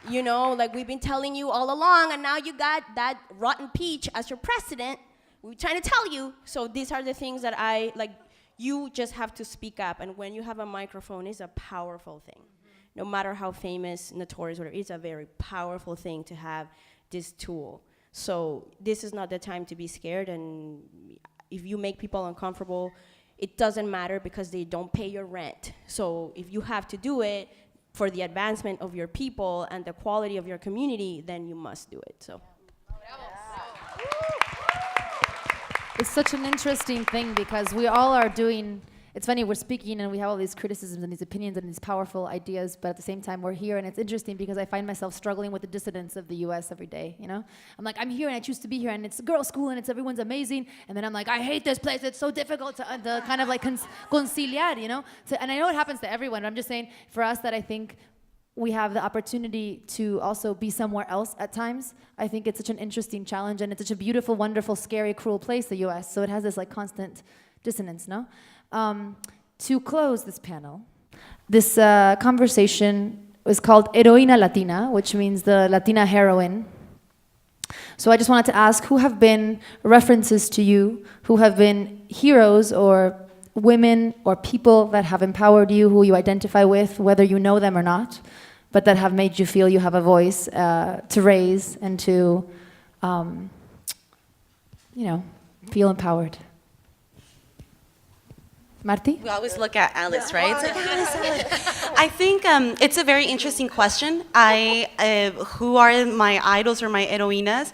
like, we've been telling you all along, and now you got that rotten peach as your president. We're trying to tell you. So these are the things that you just have to speak up. And when you have a microphone, it's a powerful thing. No matter how famous, notorious, whatever, it's a very powerful thing to have this tool. So this is not the time to be scared, and if you make people uncomfortable, it doesn't matter, because they don't pay your rent. So if you have to do it for the advancement of your people and the quality of your community, then you must do it. So It's such an interesting thing, because we all are doing, it's funny, we're speaking and we have all these criticisms and these opinions and these powerful ideas, but at the same time we're here, and it's interesting because I find myself struggling with the dissidence of the US every day, I'm like, I'm here and I choose to be here, and it's a girls' school and everyone's amazing, and then I'm like, I hate this place, it's so difficult to kind of like conciliar, and I know it happens to everyone, but I'm just saying for us that I think we have the opportunity to also be somewhere else at times. I think it's such an interesting challenge, and it's such a beautiful, wonderful, scary, cruel place, the US, so it has this like constant dissonance, no? To close this panel, this conversation is called Heroína Latina, which means the Latina heroine. So I just wanted to ask, who have been references to you, who have been heroes or women or people that have empowered you, who you identify with, whether you know them or not, but that have made you feel you have a voice to raise and to, feel empowered. Marti? We always look at Alice, right? It's like, Alice. I think it's a very interesting question. Who are my idols or my heroínas?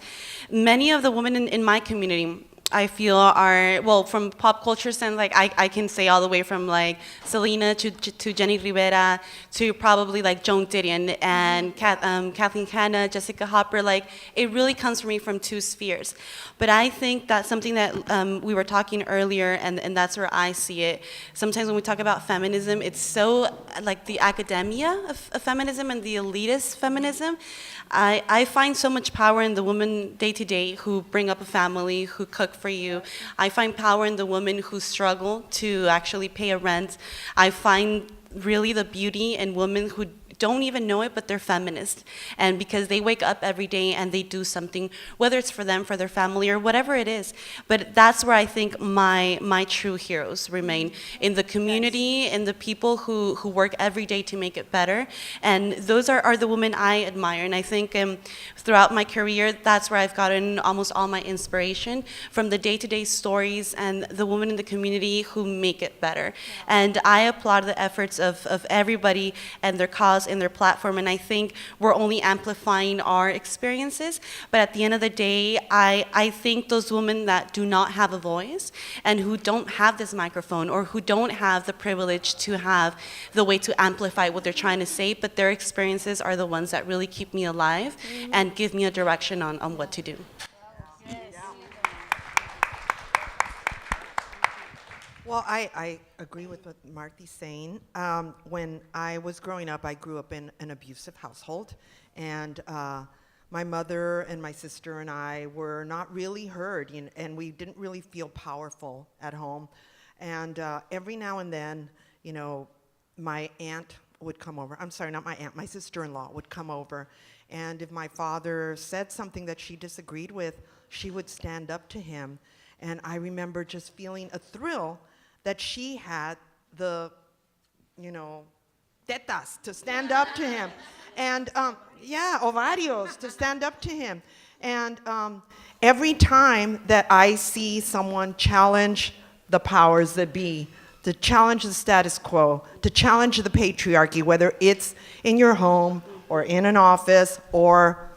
Many of the women in my community, I feel are, well, from pop culture sense, like I can say all the way from like Selena to Jenny Rivera to probably like Joan Didion and Kathleen Hanna, Jessica Hopper. Like, it really comes for me from two spheres. But I think that's something that we were talking earlier, and that's where I see it. Sometimes when we talk about feminism, it's so like the academia of feminism and the elitist feminism. I find so much power in the women day to day who bring up a family, who cook for you. I find power in the women who struggle to actually pay a rent. I find really the beauty in women who don't even know it, but they're feminist. And because they wake up every day and they do something, whether it's for them, for their family, or whatever it is. But that's where I think my true heroes remain, in the community, in the people who work every day to make it better. And those are the women I admire. And I think throughout my career, that's where I've gotten almost all my inspiration, from the day-to-day stories and the women in the community who make it better. And I applaud the efforts of everybody and their cause and their platform, and I think we're only amplifying our experiences. But at the end of the day, I think those women that do not have a voice and who don't have this microphone, or who don't have the privilege to have the way to amplify what they're trying to say, but their experiences are the ones that really keep me alive and give me a direction on what to do. Well, I agree with what Marthy's saying. When I was growing up, I grew up in an abusive household, and my mother and my sister and I were not really heard, and we didn't really feel powerful at home. And every now and then, my aunt would come over. I'm sorry, not my aunt, my sister-in-law would come over. And if my father said something that she disagreed with, she would stand up to him. And I remember just feeling a thrill that she had the, tetas to stand up to him. And ovarios to stand up to him. And every time that I see someone challenge the powers that be, to challenge the status quo, to challenge the patriarchy, whether it's in your home or in an office or,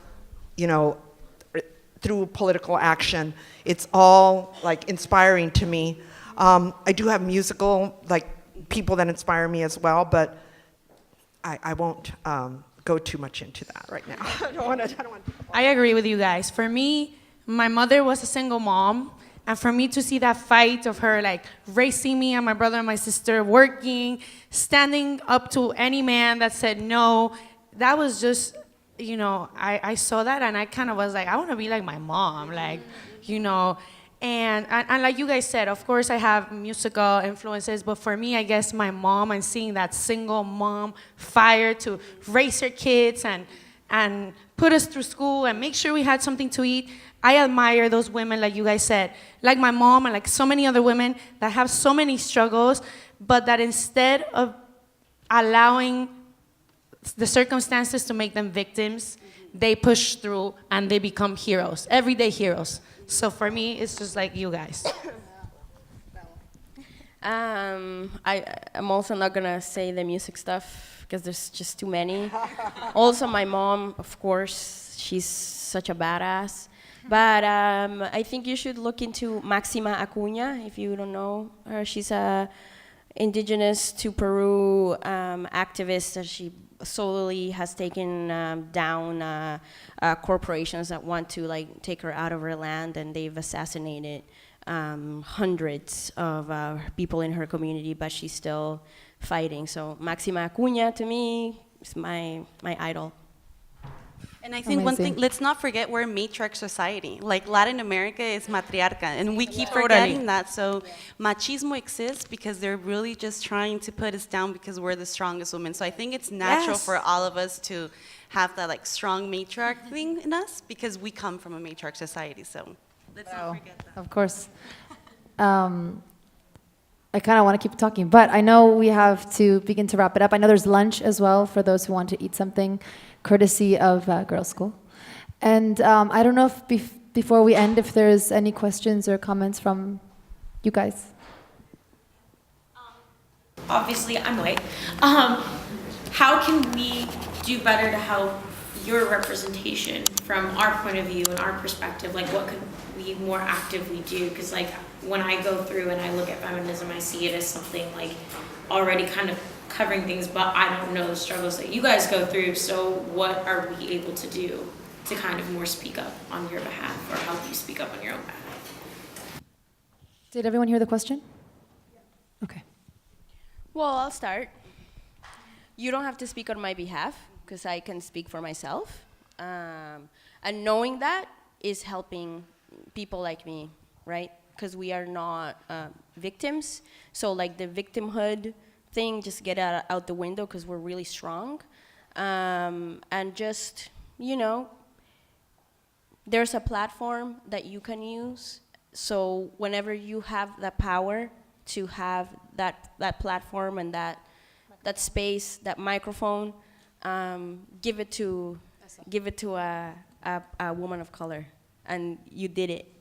through political action, it's all inspiring to me. I do have musical people that inspire me as well, but I won't go too much into that right now. I don't want to. I agree with you guys. For me, my mother was a single mom, and for me to see that fight of her raising me and my brother and my sister, working, standing up to any man that said no, that was just, I saw that and I kind of was like, I want to be like my mom, And like you guys said, of course I have musical influences, but for me, I guess my mom and seeing that single mom fire to raise her kids and put us through school and make sure we had something to eat. I admire those women, like you guys said, like my mom and like so many other women that have so many struggles, but that instead of allowing the circumstances to make them victims, they push through and they become heroes, everyday heroes. So for me, it's just like you guys. I'm also not gonna say the music stuff because there's just too many. Also, my mom, of course, she's such a badass. But I think you should look into Maxima Acuña if you don't know her. She's a indigenous to Peru activist that she solely has taken down corporations that want to take her out of her land, and they've assassinated hundreds of people in her community, but she's still fighting. So Maxima Acuña, to me, is my idol. And I think one thing, let's not forget we're a matriarch society. Latin America is matriarca, and we keep forgetting that. So machismo exists because they're really just trying to put us down because we're the strongest women. So I think it's natural for all of us to have that strong matriarch thing in us because we come from a matriarch society. So let's not forget that. Of course. I kind of want to keep talking, but I know we have to begin to wrap it up. I know there's lunch as well for those who want to eat something, courtesy of GirlSchool. And I don't know if before we end, if there's any questions or comments from you guys. Obviously, I'm white. How can we do better to help your representation from our point of view and our perspective? What could we more actively do? Because when I go through and I look at feminism, I see it as something already kind of covering things, but I don't know the struggles that you guys go through. So what are we able to do to kind of more speak up on your behalf or help you speak up on your own behalf? Did everyone hear the question? Okay. Well, I'll start. You don't have to speak on my behalf because I can speak for myself. And knowing that is helping people like me, right? Because we are not victims. So the victimhood thing, just get out the window because we're really strong. And just, there's a platform that you can use. So whenever you have that power to have that platform and that space, that microphone, give it to a woman of color. And you did it.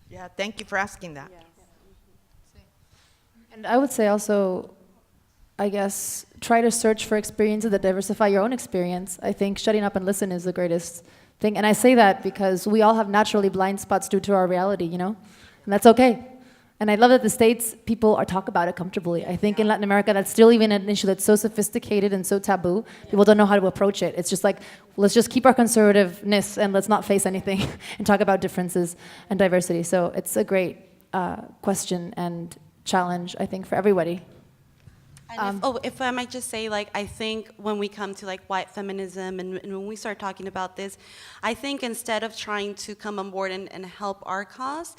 Yeah, thank you for asking that. And I would say also, I guess, try to search for experiences that diversify your own experience. I think shutting up and listen is the greatest thing. And I say that because we all have naturally blind spots due to our reality, And that's okay. And I love that the States, people talk about it comfortably. I think in Latin America, that's still even an issue that's so sophisticated and so taboo. People don't know how to approach it. It's just let's just keep our conservativeness and let's not face anything and talk about differences and diversity. So it's a great question and challenge, I think, for everybody. And if I might just say, like, I think when we come to like white feminism and when we start talking about this, I think instead of trying to come on board and help our cause,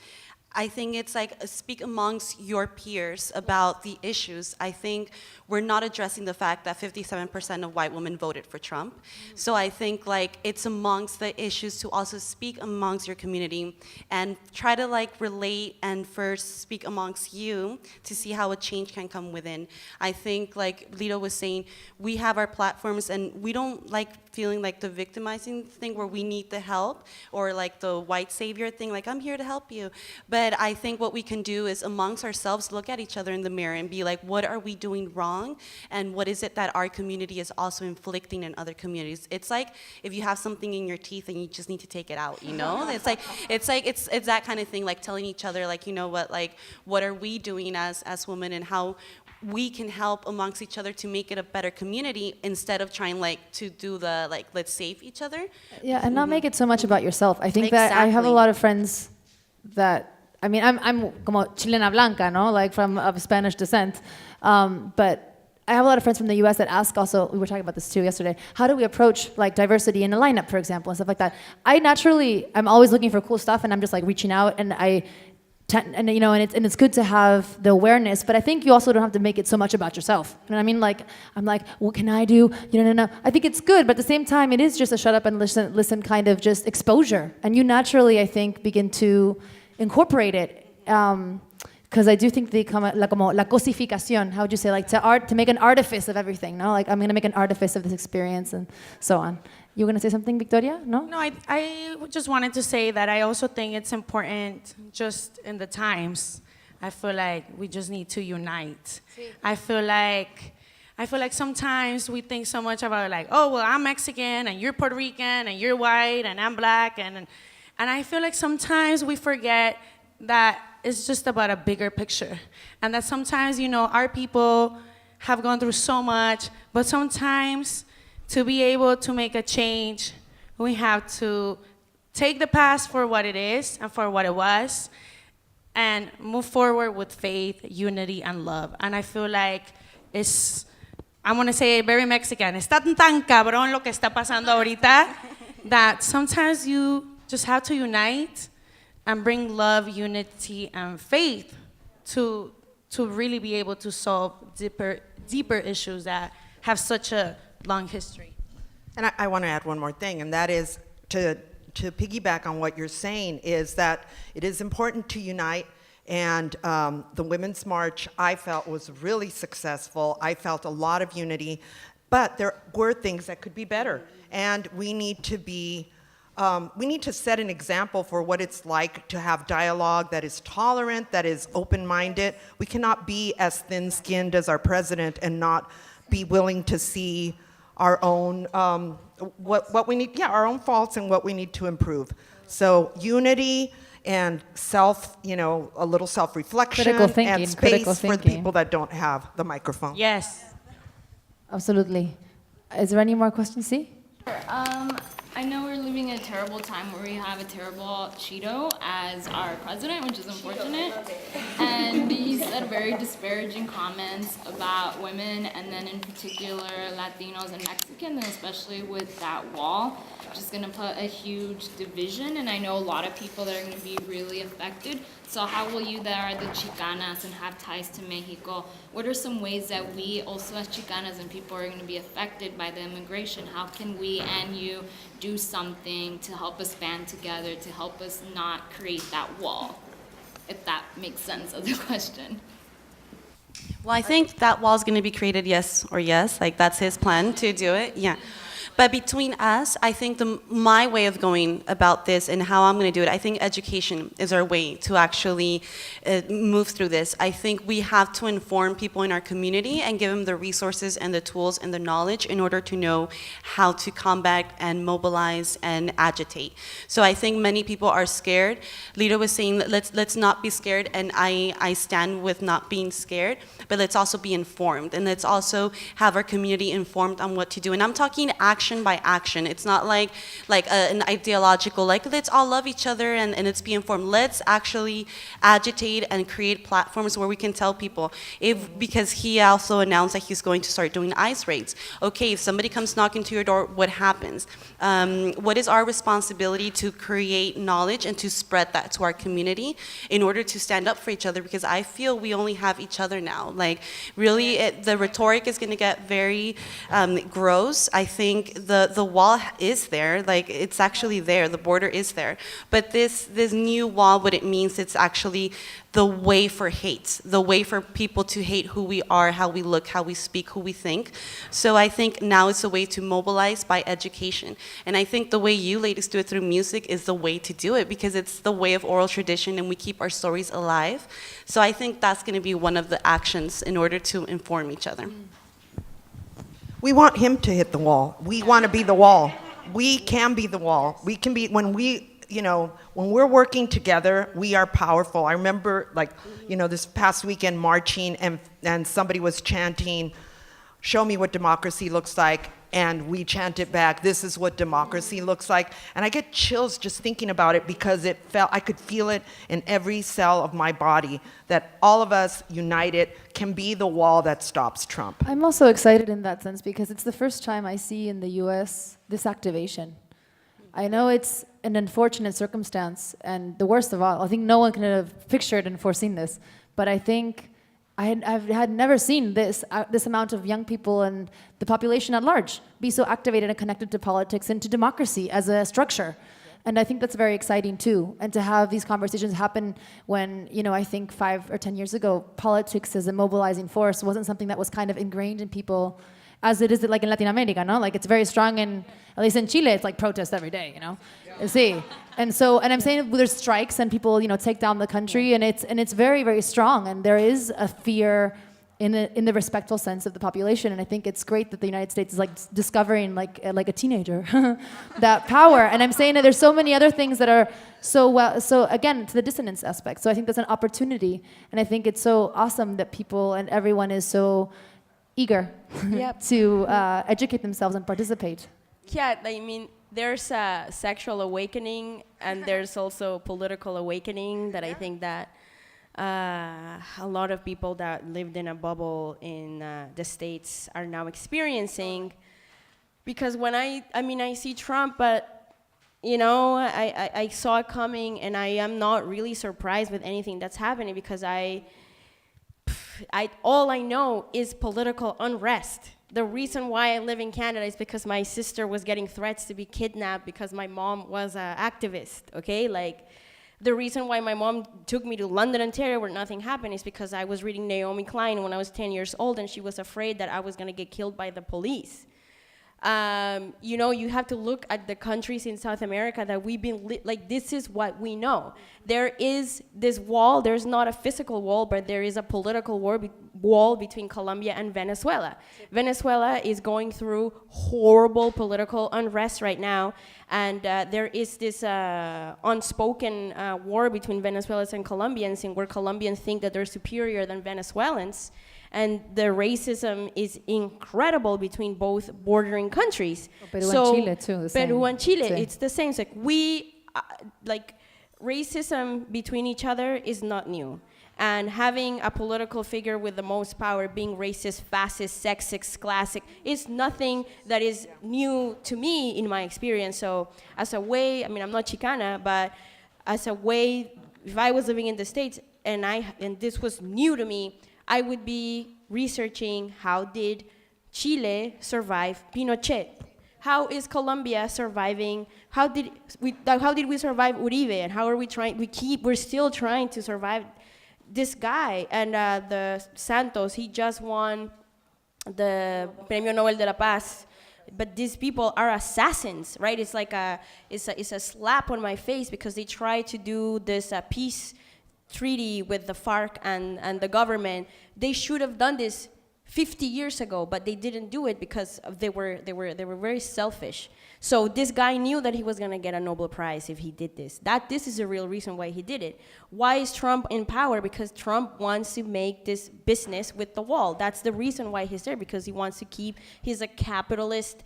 I think it's like speak amongst your peers about the issues. I think we're not addressing the fact that 57% of white women voted for Trump. So I think like it's amongst the issues to also speak amongst your community and try to like relate and first speak amongst you to see how a change can come within. I think like Lito was saying, we have our platforms and we don't like feeling like the victimizing thing where we need the help or like the white savior thing, like I'm here to help you. But I think what we can do is amongst ourselves look at each other in the mirror and be like, what are we doing wrong? And what is it that our community is also inflicting in other communities? It's like if you have something in your teeth and you just need to take it out, you know? It's that kind of thing, like telling each other, like, you know what are we doing as women and how we can help amongst each other to make it a better community instead of trying like to do the like let's save each other. Yeah, and not make it so much about yourself. I think that I have a lot of friends that, I mean, I'm como chilena blanca, no, like of Spanish descent, but I have a lot of friends from the U.S. that ask also, we were talking about this too yesterday, how do we approach like diversity in a lineup, for example, and stuff like that. I'm always looking for cool stuff and I'm just like reaching out and and it's good to have the awareness, but I think you also don't have to make it so much about yourself. You know what I mean? Like, I'm like, what can I do? No. I think it's good, but at the same time, it is just a shut up and listen kind of just exposure. And you naturally, I think, begin to incorporate it. Because I do think la cosificación, how would you say, like to make an artifice of everything, no? Like, I'm going to make an artifice of this experience and so on. You were going to say something, Victoria? No? No, I just wanted to say that I also think it's important just in the times. I feel like we just need to unite. Sí. I feel like sometimes we think so much about like, oh, well, I'm Mexican and you're Puerto Rican and you're white and I'm black. And I feel like sometimes we forget that it's just about a bigger picture. And that sometimes, our people have gone through so much, but sometimes to be able to make a change, we have to take the past for what it is and for what it was and move forward with faith, unity, and love. And I feel like I'm gonna say very Mexican, está tan cabrón lo que está pasando ahorita that sometimes you just have to unite and bring love, unity, and faith to really be able to solve deeper issues that have such a long history. And I want to add one more thing, and that is to piggyback on what you're saying is that it is important to unite, and the Women's March I felt was really successful. I felt a lot of unity, but there were things that could be better, and we need to set an example for what it's like to have dialogue that is tolerant, that is open-minded. We cannot be as thin-skinned as our president and not be willing to see our own what we need, our own faults and what we need to improve. So unity and a little self-reflection and space for the people that don't have the microphone. Yes. Absolutely. Is there any more questions? See? I know we're living in a terrible time where we have a terrible Cheeto as our president, which is unfortunate. And he said very disparaging comments about women, and then in particular Latinos and Mexicans, and especially with that wall, which is going to put a huge division. And I know a lot of people that are going to be really affected. So how will you that are the Chicanas and have ties to Mexico, what are some ways that we also as Chicanas and people are going to be affected by the immigration? How can we and you do something to help us band together, to help us not create that wall? If that makes sense of the question. Well, I think that wall is going to be created, yes, like that's his plan to do it, yeah. But between us, I think my way of going about this and how I'm going to do it, I think education is our way to actually move through this. I think we have to inform people in our community and give them the resources and the tools and the knowledge in order to know how to combat and mobilize and agitate. So I think many people are scared. Lito was saying, let's not be scared, and I stand with not being scared, but let's also be informed, and let's also have our community informed on what to do. And I'm talking action action by action. It's not like an ideological, like let's all love each other and let's be informed. Let's actually agitate and create platforms where we can tell people, because he also announced that he's going to start doing ICE raids. Okay, if somebody comes knocking to your door, what happens? What is our responsibility to create knowledge and to spread that to our community in order to stand up for each other? Because I feel we only have each other now. Like, really, the rhetoric is going to get very gross. I think the wall is there. Like, it's actually there. The border is there. But this new wall, what it means, it's actually the way for hate, the way for people to hate who we are, how we look, how we speak, who we think. So I think now it's a way to mobilize by education. And I think the way you ladies do it through music is the way to do it, because it's the way of oral tradition and we keep our stories alive. So I think that's going to be one of the actions in order to inform each other. We want him to hit the wall. We want to be the wall. We can be the wall. We can be, when we're working together, we are powerful. I remember, this past weekend marching, and somebody was chanting, "Show me what democracy looks like," and we chanted back, "This is what democracy looks like." And I get chills just thinking about it, because I could feel it in every cell of my body, that all of us united can be the wall that stops Trump. I'm also excited in that sense because it's the first time I see in the US this activation. I know it's an unfortunate circumstance, and the worst of all, I think no one could have pictured and foreseen this, but I think I've had never seen this amount of young people and the population at large be so activated and connected to politics and to democracy as a structure. And I think that's very exciting too. And to have these conversations happen when, I think 5 or 10 years ago, politics as a mobilizing force wasn't something that was kind of ingrained in people as it is like in Latin America, no? Like it's very strong at least in Chile, it's like protest every day, You see. And I'm saying there's strikes and people, take down the country, and it's very, very strong. And there is a fear in the respectful sense of the population. And I think it's great that the United States is like discovering like a teenager that power. And I'm saying that there's so many other things that are so again, to the dissonance aspect. So I think that's an opportunity. And I think it's so awesome that people and everyone is so eager to educate themselves and participate. Yeah, I mean, there's a sexual awakening and there's also political awakening that I think that a lot of people that lived in a bubble in the States are now experiencing. Because when I see Trump, but I saw it coming, and I am not really surprised with anything that's happening, because all I know is political unrest. The reason why I live in Canada is because my sister was getting threats to be kidnapped because my mom was an activist, okay? Like, the reason why my mom took me to London, Ontario, where nothing happened, is because I was reading Naomi Klein when I was 10 years old, and she was afraid that I was gonna get killed by the police. You have to look at the countries in South America that we've been, this is what we know. There is this wall, there's not a physical wall, but there is a political wall between Colombia and Venezuela. Venezuela is going through horrible political unrest right now, and there is this unspoken war between Venezuelans and Colombians, where Colombians think that they're superior than Venezuelans. And the racism is incredible between both bordering countries. Peru and Chile too. Peru and Chile, Sí. it's the same. It's like racism between each other is not new. And having a political figure with the most power being racist, fascist, sexist, classic is nothing that is new to me in my experience. So as a way, I'm not Chicana, but as a way, if I was living in the States and this was new to me, I would be researching how did Chile survive Pinochet? How is Colombia surviving? How did we survive Uribe? And how are we trying? We're still trying to survive this guy. And the Santos, he just won the Premio Nobel de la Paz. But these people are assassins, right? It's like it's a slap on my face, because they try to do this peace treaty with the FARC and the government. They should have done this 50 years ago, but they didn't do it because they were very selfish. So this guy knew that he was gonna get a Nobel Prize if he did this. This is the real reason why he did it. Why is Trump in power? Because Trump wants to make this business with the wall. That's the reason why he's there, because he wants to keep, he's a capitalist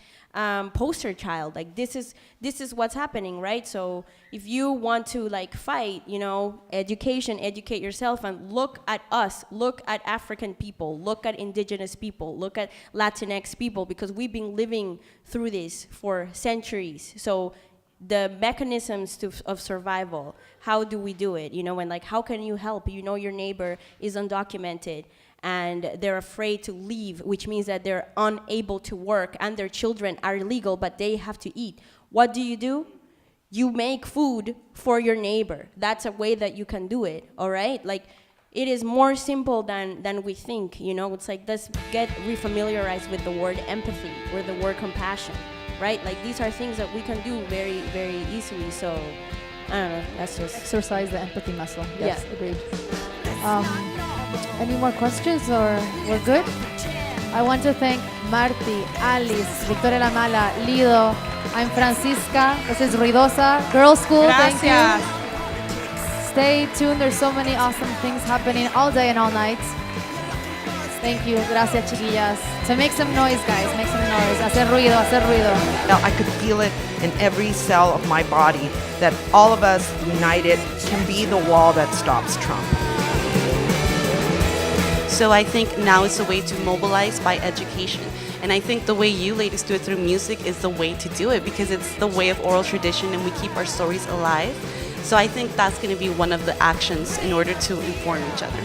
poster child. Like this is what's happening, right? So if you want to like fight, you know, educate yourself, and look at us, look at African people, look at indigenous people, look at Latinx people, because we've been living through this for centuries. So the mechanisms of survival, how do we do it? You know, and like, how can you help? You know, your neighbor is undocumented and they're afraid to leave, which means that they're unable to work, and their children are illegal, but they have to eat. What do? You make food for your neighbor. That's a way that you can do it, all right? Like, it is more simple than we think, you know? It's like, let's get refamiliarized with the word empathy or the word compassion, right? Like, these are things that we can do very, very easily. So, I don't know, that's just... Exercise the empathy muscle. Yes, Yeah. agreed. Any more questions, or we're good? I want to thank Marty, Alice, Victoria La Mala, Lido. I'm Francisca. This is Ruidosa. GirlSchool, thank Gracias. you. Stay tuned. There's so many awesome things happening all day and all night. Thank you. Gracias, chiquillas. So make some noise, guys. Make some noise. Hacer ruido, hacer ruido. Now, I could feel it in every cell of my body that all of us united can be the wall that stops Trump. So I think now is the way to mobilize by education. And I think the way you ladies do it through music is the way to do it, because it's the way of oral tradition and we keep our stories alive. So I think that's going to be one of the actions in order to inform each other.